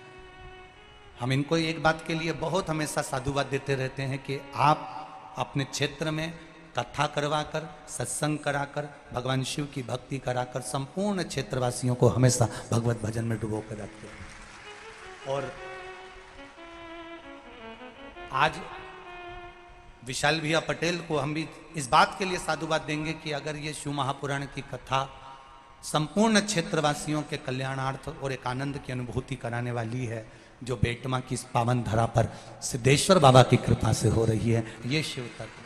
S1: हम इनको एक बात के लिए बहुत हमेशा साधुवाद देते रहते हैं कि आप अपने क्षेत्र में कथा करवाकर, सत्संग कराकर, भगवान शिव की भक्ति कराकर संपूर्ण क्षेत्रवासियों को हमेशा भगवत भजन में डुबो कर रखते हैं। और आज विशाल भैया पटेल को हम भी इस बात के लिए साधुवाद देंगे कि अगर ये शिव महापुराण की कथा संपूर्ण क्षेत्रवासियों के कल्याणार्थ और एक आनंद की अनुभूति कराने वाली है, जो बेटमा की इस पावन धरा पर सिद्धेश्वर बाबा की कृपा से हो रही है, ये शिव तत्व है।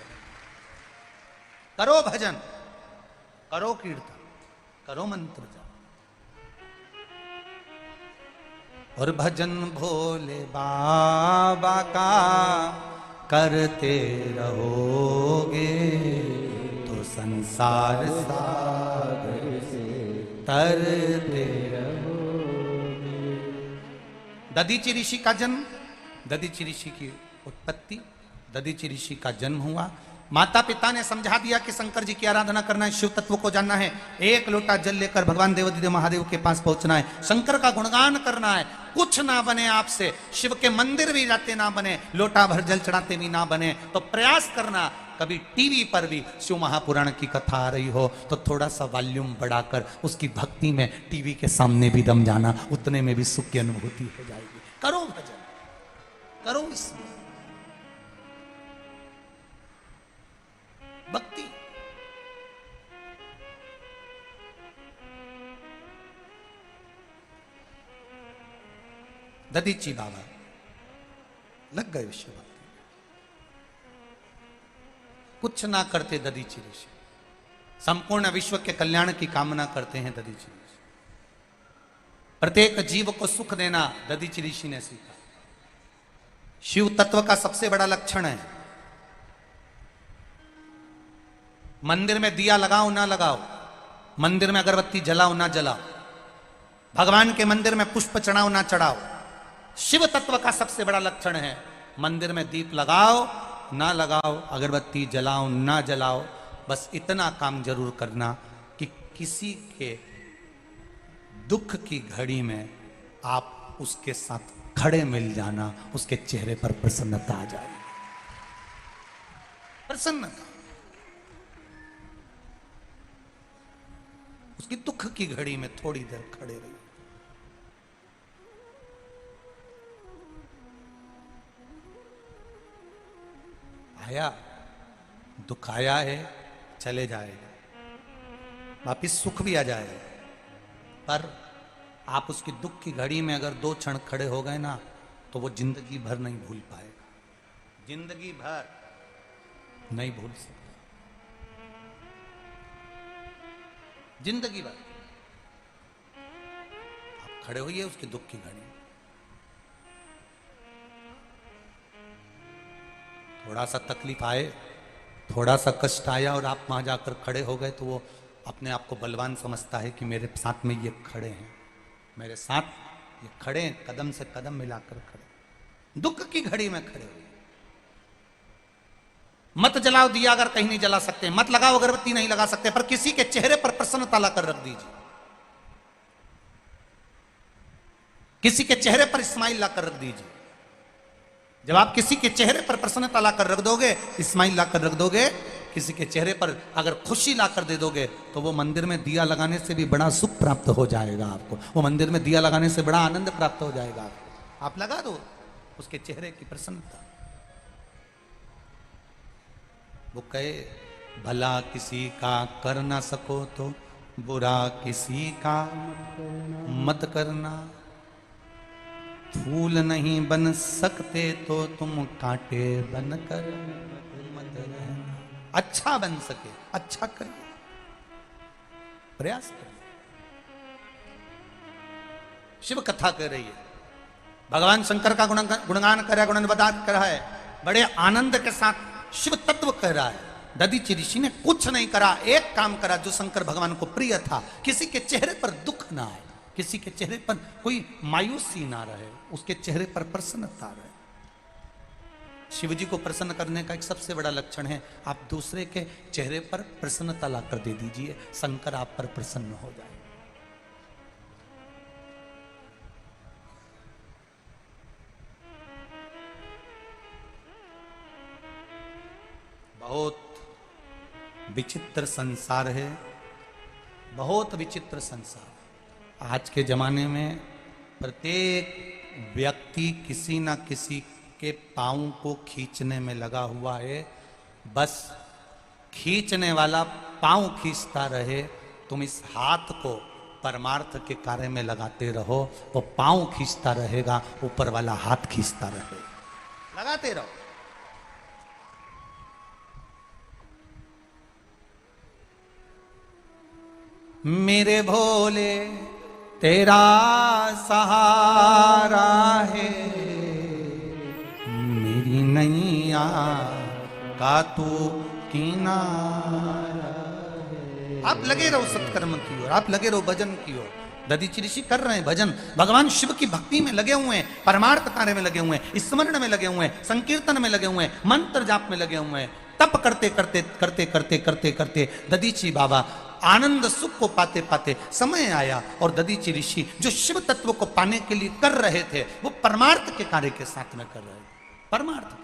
S1: करो भजन, करो कीर्तन, करो मंत्र जाप और भजन भोले बाबा का करते रहोगे तो संसार सागर से तरते रहोगे। दधीचि ऋषि का जन्म, दधीचि ऋषि की उत्पत्ति, दधीचि ऋषि का जन्म हुआ। माता पिता ने समझा दिया कि शंकर जी की आराधना करना है, शिव तत्व को जानना है, एक लोटा जल लेकर भगवान देवादिदेव महादेव के पास पहुंचना है, शंकर का गुणगान करना है, कुछ ना बने आपसे, शिव के मंदिर भी जाते ना बने, लोटा भर जल चढ़ाते भी ना बने, तो प्रयास करना कभी टीवी पर भी शिव महापुराण की कथा आ रही हो तो थोड़ा सा वॉल्यूम बढ़ाकर उसकी भक्ति में टीवी के सामने भी दम जाना, उतने में भी सुख की अनुभूति हो जाएगी। करो भजन, करो इसमें भक्ति। दधीचि बाबा लग गए शिव भक्ति, कुछ ना करते दधीचि ऋषि, संपूर्ण विश्व के कल्याण की कामना करते हैं दधीचि ऋषि। प्रत्येक जीव को सुख देना दधीचि ऋषि ने सीखा। शिव तत्व का सबसे बड़ा लक्षण है, मंदिर में दिया लगाओ ना लगाओ, मंदिर में अगरबत्ती जलाओ ना जलाओ, भगवान के मंदिर में पुष्प चढ़ाओ ना चढ़ाओ, शिव तत्व का सबसे बड़ा लक्षण है मंदिर में दीप लगाओ ना लगाओ, अगरबत्ती जलाओ ना जलाओ, बस इतना काम जरूर करना कि किसी के दुख की घड़ी में आप उसके साथ खड़े मिल जाना, उसके चेहरे पर प्रसन्नता आ जाए, प्रसन्नता। उसकी दुख की घड़ी में थोड़ी देर खड़े रहिए। आया दुख आया है, चले जाएगा, वापिस सुख भी आ जाएगा, पर आप उसकी दुख की घड़ी में अगर 2 क्षण खड़े हो गए ना तो वो जिंदगी भर नहीं भूल पाएगा, जिंदगी भर नहीं भूल सकता, जिंदगी भर। आप खड़े होइए उसके दुख की घड़ी में, थोड़ा सा तकलीफ आए, थोड़ा सा कष्ट आया और आप वहां जाकर खड़े हो गए तो वो अपने आप को बलवान समझता है कि मेरे साथ में ये खड़े हैं, मेरे साथ ये खड़े हैं, कदम से कदम मिलाकर खड़े। दुख की घड़ी में खड़े हुए, मत जलाओ दिया अगर कहीं नहीं जला सकते, मत लगाओ अगरबत्ती नहीं लगा सकते, पर किसी के चेहरे पर प्रसन्नता लाकर रख दीजिए, किसी के चेहरे पर स्माइल लाकर रख दीजिए। जब आप किसी के चेहरे पर प्रसन्नता लाकर रख दोगे, स्माइल लाकर रख दोगे, किसी के चेहरे पर अगर खुशी लाकर दे दोगे तो वो मंदिर में दिया लगाने से भी बड़ा सुख प्राप्त हो जाएगा आपको, वो मंदिर में दिया लगाने से बड़ा आनंद प्राप्त हो जाएगा आपको। आप लगा दो उसके चेहरे की प्रसन्नता। वो कहे भला किसी का कर ना सको तो बुरा किसी का मत करना, फूल नहीं बन सकते तो तुम कांटे बनकर मत रहना। अच्छा बन सके अच्छा करिए, प्रयास करिए। शिव कथा कर रही है, भगवान शंकर का गुणगान कर रहा है, गुणवदान कर रहा है, बड़े आनंद के साथ शिव तत्व कह रहा है। दधीचि ऋषि ने कुछ नहीं करा, एक काम करा जो शंकर भगवान को प्रिय था, किसी के चेहरे पर दुख ना आए, किसी के चेहरे पर कोई मायूसी ना रहे, उसके चेहरे पर प्रसन्नता रहे। शिव जी को प्रसन्न करने का एक सबसे बड़ा लक्षण है, आप दूसरे के चेहरे पर प्रसन्नता लाकर दे दीजिए, शंकर आप पर प्रसन्न हो जाए। विचित्र संसार है, बहुत विचित्र संसार। आज के जमाने में प्रत्येक व्यक्ति किसी न किसी के पाँव को खींचने में लगा हुआ है। बस खींचने वाला पाँव खींचता रहे, तुम इस हाथ को परमार्थ के कार्य में लगाते रहो, वो पाँव खींचता रहेगा, ऊपर वाला हाथ खींचता रहेगा। लगाते रहो। मेरे भोले तेरा सहारा है, मेरी नैया का तू किनारा है। आप लगे रहो सत्कर्म की ओर, आप लगे रहो भजन की ओर। दधीचि ऋषि कर रहे हैं भजन, भगवान शिव की भक्ति में लगे हुए हैं, परमार्थ कार्य में लगे हुए हैं, स्मरण में लगे हुए हैं, संकीर्तन में लगे हुए हैं, मंत्र जाप में लगे हुए हैं। तप करते करते करते करते करते करते दधीचि बाबा आनंद सुख को पाते पाते समय आया और दधीचि ऋषि जो शिव तत्व को पाने के लिए कर रहे थे, वो परमार्थ के कार्य के साथ में कर रहे थे। परमार्थ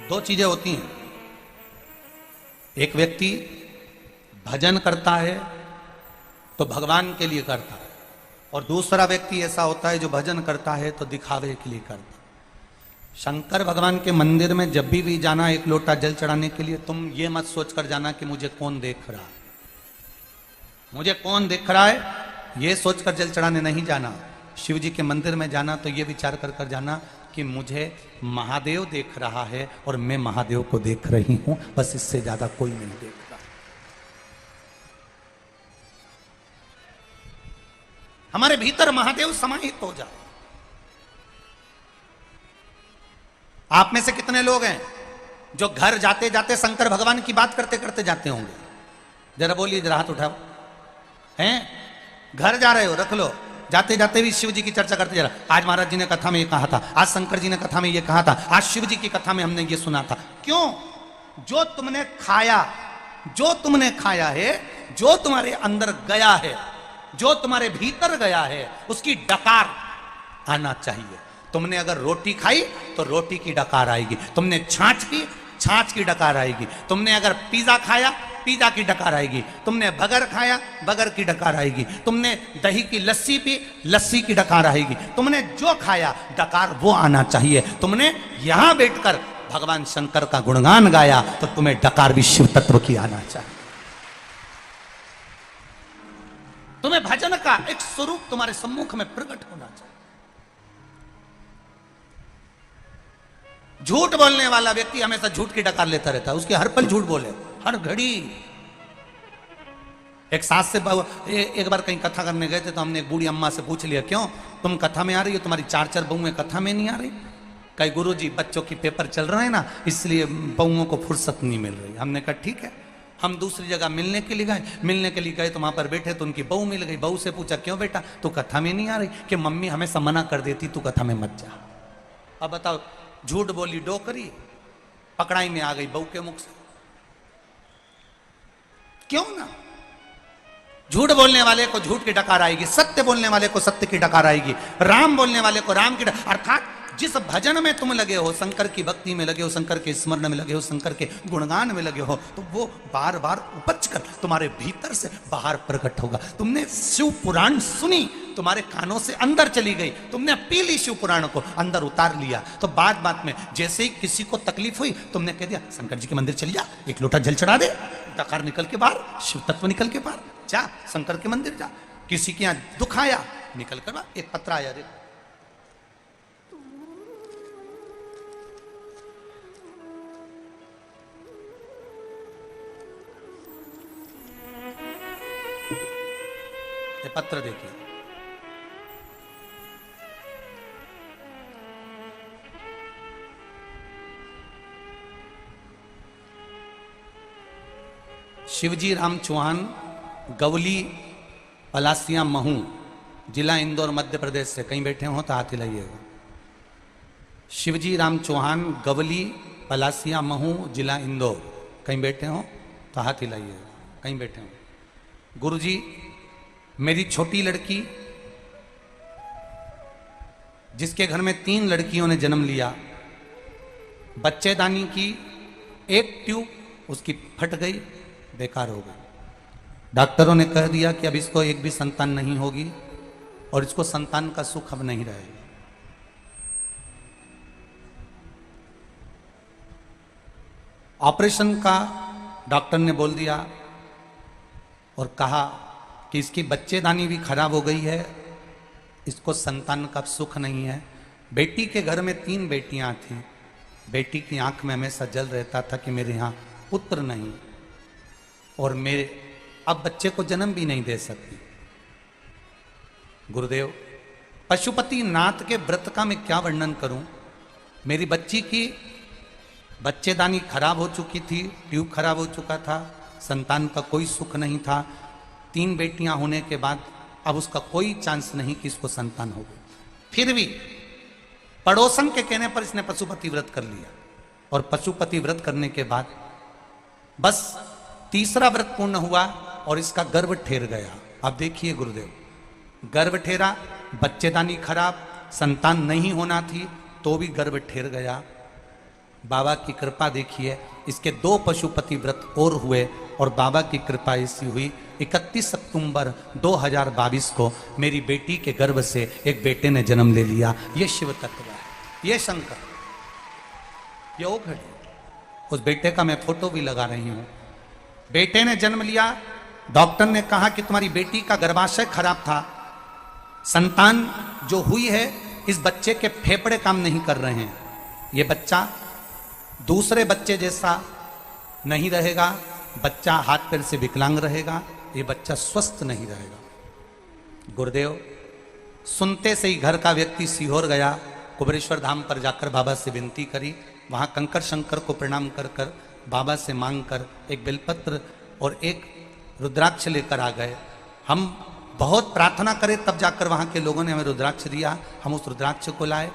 S1: दो चीजें होती हैं। एक व्यक्ति भजन करता है तो भगवान के लिए करता है, और दूसरा व्यक्ति ऐसा होता है जो भजन करता है तो दिखावे के लिए करता है। शंकर भगवान के मंदिर में जब भी जाना एक लोटा जल चढ़ाने के लिए, तुम ये मत सोचकर जाना कि मुझे कौन देख रहा है, मुझे कौन देख रहा है, ये सोचकर जल चढ़ाने नहीं जाना। शिव जी के मंदिर में जाना तो ये विचार कर कर जाना कि मुझे महादेव देख रहा है और मैं महादेव को देख रही हूं, बस इससे ज्यादा कोई नहीं देख रहा। हमारे भीतर महादेव समाहित हो जाए। आप में से कितने लोग हैं जो घर जाते जाते शंकर भगवान की बात करते करते जाते होंगे? जरा बोलिए, जरा हाथ उठाओ। हैं? घर जा रहे हो, रख लो, जाते जाते भी शिव जी की चर्चा करते जा रहा। आज महाराज जी ने कथा में ये कहा था, आज शंकर जी ने कथा में ये कहा था, आज शिव जी की कथा में हमने ये सुना था। क्यों? जो तुमने खाया, जो तुमने खाया है, जो तुम्हारे अंदर गया है, जो तुम्हारे भीतर गया है, उसकी डकार आना चाहिए। तुमने अगर रोटी खाई तो रोटी की डकार आएगी, तुमने छाछ पी, छाछ की डकार आएगी, तुमने अगर पिज्जा खाया, पिज्जा की डकार आएगी, तुमने बगर खाया, बगर की डकार आएगी, तुमने दही की लस्सी पी, लस्सी की डकार आएगी। तुमने जो खाया डकार वो आना चाहिए। तुमने यहां बैठकर भगवान शंकर का गुणगान गाया तो तुम्हें डकार भी शिव तत्व की आना चाहिए। तुम्हें भजन का एक स्वरूप तुम्हारे सम्मुख में प्रकट होना चाहिए। झूठ बोलने वाला व्यक्ति हमेशा झूठ की डकार लेता रहता है, उसके हर पल झूठ बोले, हर घड़ी। एक सास से एक बार कहीं कथा करने गए थे तो हमने एक बूढ़ी अम्मा से पूछ लिया, क्यों तुम कथा में आ रही हो, तुम्हारी चार चार बहुएं कथा में नहीं आ रही? कई गुरुजी बच्चों की पेपर चल रहे हैं ना, इसलिए बहुओं को फुर्सत नहीं मिल रही। हमने कहा ठीक है। हम दूसरी जगह मिलने के लिए गए, मिलने के लिए गए तो वहां पर बैठे तो उनकी बहू मिल गई। बहू से पूछा, क्यों बेटा तू कथा में नहीं आ रही? कि मम्मी हमेशा मना कर देती, तू कथा में मत जा। अब बताओ, झूठ बोली डोकरी, पकड़ाई में आ गई बहू के मुख से। क्यों ना? झूठ बोलने वाले को झूठ की डकार आएगी, सत्य बोलने वाले को सत्य की डकार आएगी, राम बोलने वाले को राम की डकार। अर्थात जिस भजन में तुम लगे हो, शंकर की भक्ति में लगे हो, शंकर के स्मरण में लगे हो, शंकर के गुणगान में लगे हो, तो वो बार बार उपज कर तुम्हारे भीतर से बाहर प्रकट होगा। तुमने शिव पुराण सुनी, तुम्हारे कानों से अंदर चली गई, तुमने पी ली शिव पुराण को, अंदर उतार लिया, तो बात बात में जैसे ही किसी को तकलीफ हुई तुमने कह दिया शंकर जी के मंदिर चल जा, एक लोटा जल चढ़ा दे, डकार निकल के बाहर, शिव तत्व निकल के बाहर, जा शंकर के मंदिर जा। किसी के यहाँ दुख आया, निकल कर बाहर, एक पत्र आया, देखो पत्र, देखिए शिवजी राम चौहान, गवली, पलासिया, महू, जिला इंदौर, मध्य प्रदेश से। कहीं बैठे हो तो हाथ हिलाइएगा। शिवजी राम चौहान, गवली, पलासिया, महू, जिला इंदौर। कहीं बैठे हो तो हाथ हिलाइएगा। कहीं बैठे हो। गुरुजी, मेरी छोटी लड़की जिसके घर में 3 लड़कियों ने जन्म लिया, बच्चेदानी की एक ट्यूब उसकी फट गई, बेकार हो गई। डॉक्टरों ने कह दिया कि अब इसको एक भी संतान नहीं होगी और इसको संतान का सुख अब नहीं रहेगा। ऑपरेशन का डॉक्टर ने बोल दिया और कहा कि इसकी बच्चेदानी भी खराब हो गई है, इसको संतान का सुख नहीं है। बेटी के घर में 3 बेटियां थीं। बेटी की आंख में हमेशा जल रहता था कि मेरे यहाँ पुत्र नहीं और मेरे अब बच्चे को जन्म भी नहीं दे सकती। गुरुदेव, पशुपति नाथ के व्रत का मैं क्या वर्णन करूं। मेरी बच्ची की बच्चेदानी खराब हो चुकी थी, ट्यूब खराब हो चुका था, संतान का कोई सुख नहीं था। 3 बेटियां होने के बाद अब उसका कोई चांस नहीं कि इसको संतान हो गई। फिर भी पड़ोसन के कहने पर इसने पशुपति व्रत कर लिया और पशुपति व्रत करने के बाद बस 3रा व्रत पूर्ण हुआ और इसका गर्भ ठेर गया। अब देखिए गुरुदेव, गर्भ ठेरा, बच्चेदानी खराब, संतान नहीं होना थी तो भी गर्भ ठेर गया। बाबा की कृपा देखिए, इसके 2 पशुपति व्रत और हुए और बाबा की कृपा ऐसी हुई 31 सितंबर 2022 को मेरी बेटी के गर्भ से एक बेटे ने जन्म ले लिया। ये शिव तत्व है, ये शंकर, ये ओ घड़ी। उस बेटे का मैं फोटो भी लगा रही हूं। बेटे ने जन्म लिया, डॉक्टर ने कहा कि तुम्हारी बेटी का गर्भाशय खराब था, संतान जो हुई है इस बच्चे के फेफड़े काम नहीं कर रहे हैं, ये बच्चा दूसरे बच्चे जैसा नहीं रहेगा, बच्चा हाथ पैर से विकलांग रहेगा, ये बच्चा स्वस्थ नहीं रहेगा। गुरुदेव, सुनते से ही घर का व्यक्ति सीहोर गया, कुबेरेश्वर धाम पर जाकर बाबा से विनती करी। वहां कंकर शंकर को प्रणाम कर कर बाबा से मांग कर एक बेलपत्र और एक रुद्राक्ष लेकर आ गए। हम बहुत प्रार्थना करें तब जाकर वहां के लोगों ने हमें रुद्राक्ष दिया। हम उस रुद्राक्ष को लाए,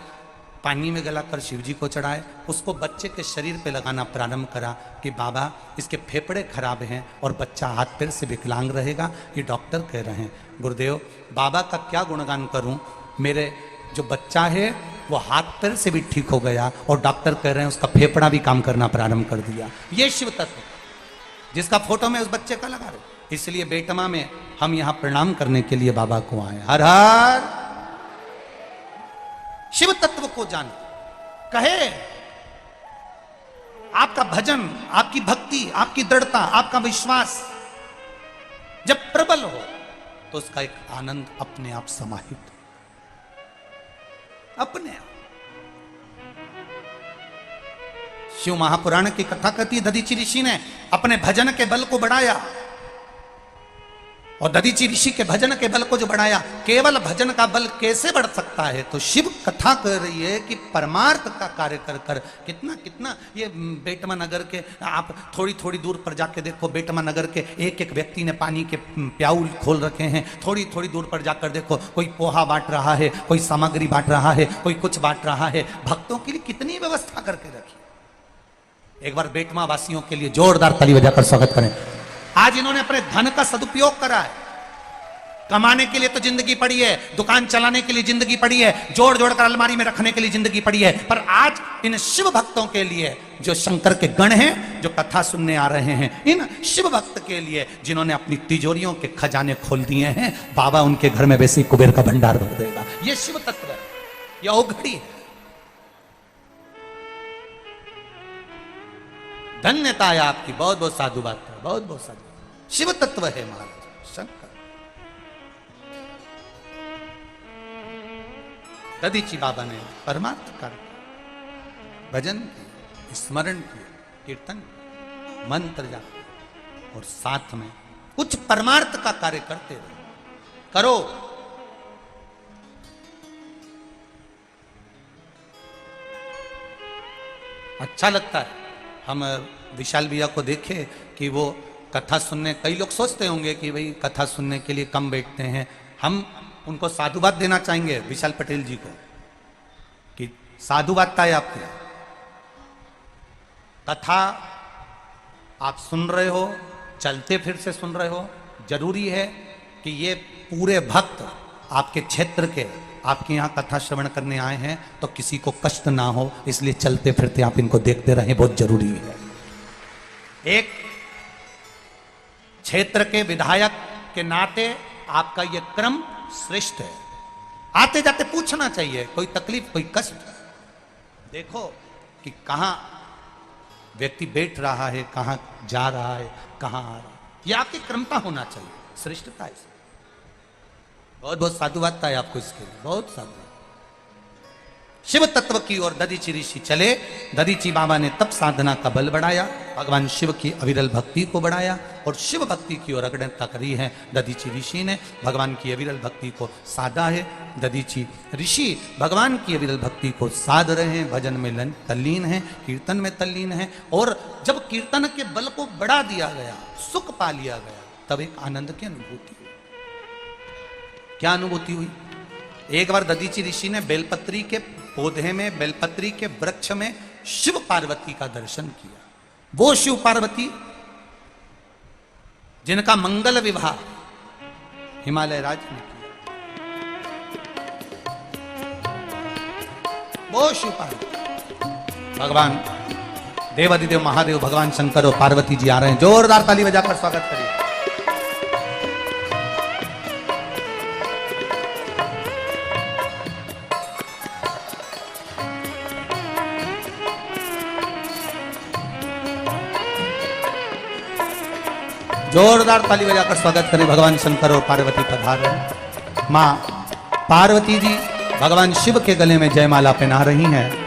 S1: पानी में गलाकर शिव जी को चढ़ाए, उसको बच्चे के शरीर पे लगाना प्रारंभ करा कि बाबा इसके फेफड़े खराब हैं और बच्चा हाथ पैर से विकलांग रहेगा, ये डॉक्टर कह रहे हैं। गुरुदेव, बाबा का क्या गुणगान करूं, मेरे जो बच्चा है वो हाथ पैर से भी ठीक हो गया और डॉक्टर कह रहे हैं उसका फेफड़ा भी काम करना प्रारंभ कर दिया। ये शिव तत्व जिसका फोटो मैं उस बच्चे का लगा रहा हूं। इसलिए बेटमा में हम यहां प्रणाम करने के लिए बाबा को आए। हर हर शिव तत्व को जानो, कहे आपका भजन, आपकी भक्ति, आपकी दृढ़ता, आपका विश्वास जब प्रबल हो तो उसका एक आनंद अपने आप समाहित, अपने आप। शिव महापुराण की कथा कहती है, दधीचि ऋषि ने अपने भजन के बल को बढ़ाया और दधीचि ऋषि के भजन के बल को जो बढ़ाया, केवल भजन का बल कैसे बढ़ सकता है। तो शिव कथा कह रही है कि परमार्थ का कार्य कर कर कितना कितना ये बेटमा नगर के आप थोड़ी थोड़ी दूर पर जाके देखो, बेटमा नगर के एक एक व्यक्ति ने पानी के प्याउल खोल रखे हैं। थोड़ी थोड़ी दूर पर जाकर देखो, कोई पोहा बांट रहा है, कोई सामग्री बांट रहा है, कोई कुछ बांट रहा है। भक्तों के लिए कितनी व्यवस्था करके रखी। एक बार बेटमा वासियों के लिए जोरदार ताली बजाकर स्वागत करें। आज इन्होंने अपने धन का सदुपयोग करा है। कमाने के लिए तो जिंदगी पड़ी है, दुकान चलाने के लिए जिंदगी पड़ी है, जोड़ जोड़ कर अलमारी में रखने के लिए जिंदगी पड़ी है, पर आज इन शिव भक्तों के लिए जो शंकर के गण हैं, जो कथा सुनने आ रहे हैं, इन शिव भक्त के लिए जिन्होंने अपनी तिजोरियों के खजाने खोल दिए हैं, बाबा उनके घर में वैसे ही कुबेर का भंडार भर देगा। ये शिव तत्व है, यह औघड़ी है। धन्यता है आपकी, बहुत बहुत साधु बात है, बहुत बहुत साधु। शिव तत्व है महाराज शंकर। दधीचि बाबा ने परमार्थ कार्य, भजन किया, स्मरण किया, कीर्तन, मंत्र जाप और साथ में कुछ परमार्थ का कार्य करते रहो, करो। अच्छा लगता है। हम विशाल भैया को देखे कि वो कथा सुनने, कई लोग सोचते होंगे कि भाई कथा सुनने के लिए कम बैठते हैं। हम उनको साधुवाद देना चाहेंगे विशाल पटेल जी को कि साधुवादता है आपकी। कथा आप सुन रहे हो, चलते फिर से सुन रहे हो, जरूरी है कि ये पूरे भक्त आपके क्षेत्र के, आपके यहाँ कथा श्रवण करने आए हैं, तो किसी को कष्ट ना हो, इसलिए चलते फिरते आप इनको देखते रहें, बहुत जरूरी है। एक क्षेत्र के विधायक के नाते आपका यह क्रम श्रेष्ठ है। आते जाते पूछना चाहिए, कोई तकलीफ, कोई कष्ट, देखो कि कहां व्यक्ति बैठ रहा है, कहां जा रहा है, कहां आ रहा है, यह आपकी क्रमता होना चाहिए, श्रेष्ठता है। बहुत बहुत साधुवादता है आपको इसके लिए, बहुत साधुवाद। शिव तत्व की ओर दधीची ऋषि चले। दधीची बाबा ने तब साधना का बल बढ़ाया, भगवान शिव की अविरल भक्ति को बढ़ाया और शिव भक्ति की ओर अग्रता करी है। दधीची ऋषि ने भगवान की अविरल भक्ति को साधा है। दधीची ऋषि भगवान की अविरल भक्ति को साध रहे हैं, भजन में तल्लीन है, कीर्तन में तल्लीन है। और जब कीर्तन के बल को बढ़ा दिया गया, सुख पा लिया गया, तब एक आनंद की अनुभूति हुई। क्या अनुभूति हुई? एक बार दधीची ऋषि ने बेलपत्री के पौधे में, बेलपत्री के वृक्ष में शिव पार्वती का दर्शन किया। वो शिव पार्वती जिनका मंगल विवाह हिमालय राज ने किया, वो शिव पार्वती। भगवान देवादिदेव महादेव भगवान शंकर और पार्वती जी आ रहे हैं। जोरदार ताली बजाकर स्वागत करिए। जोरदार ताली बजाकर स्वागत करें। भगवान शंकर और पार्वती पधार रहे हैं। मां पार्वती जी भगवान शिव के गले में जयमाला पहना रही हैं।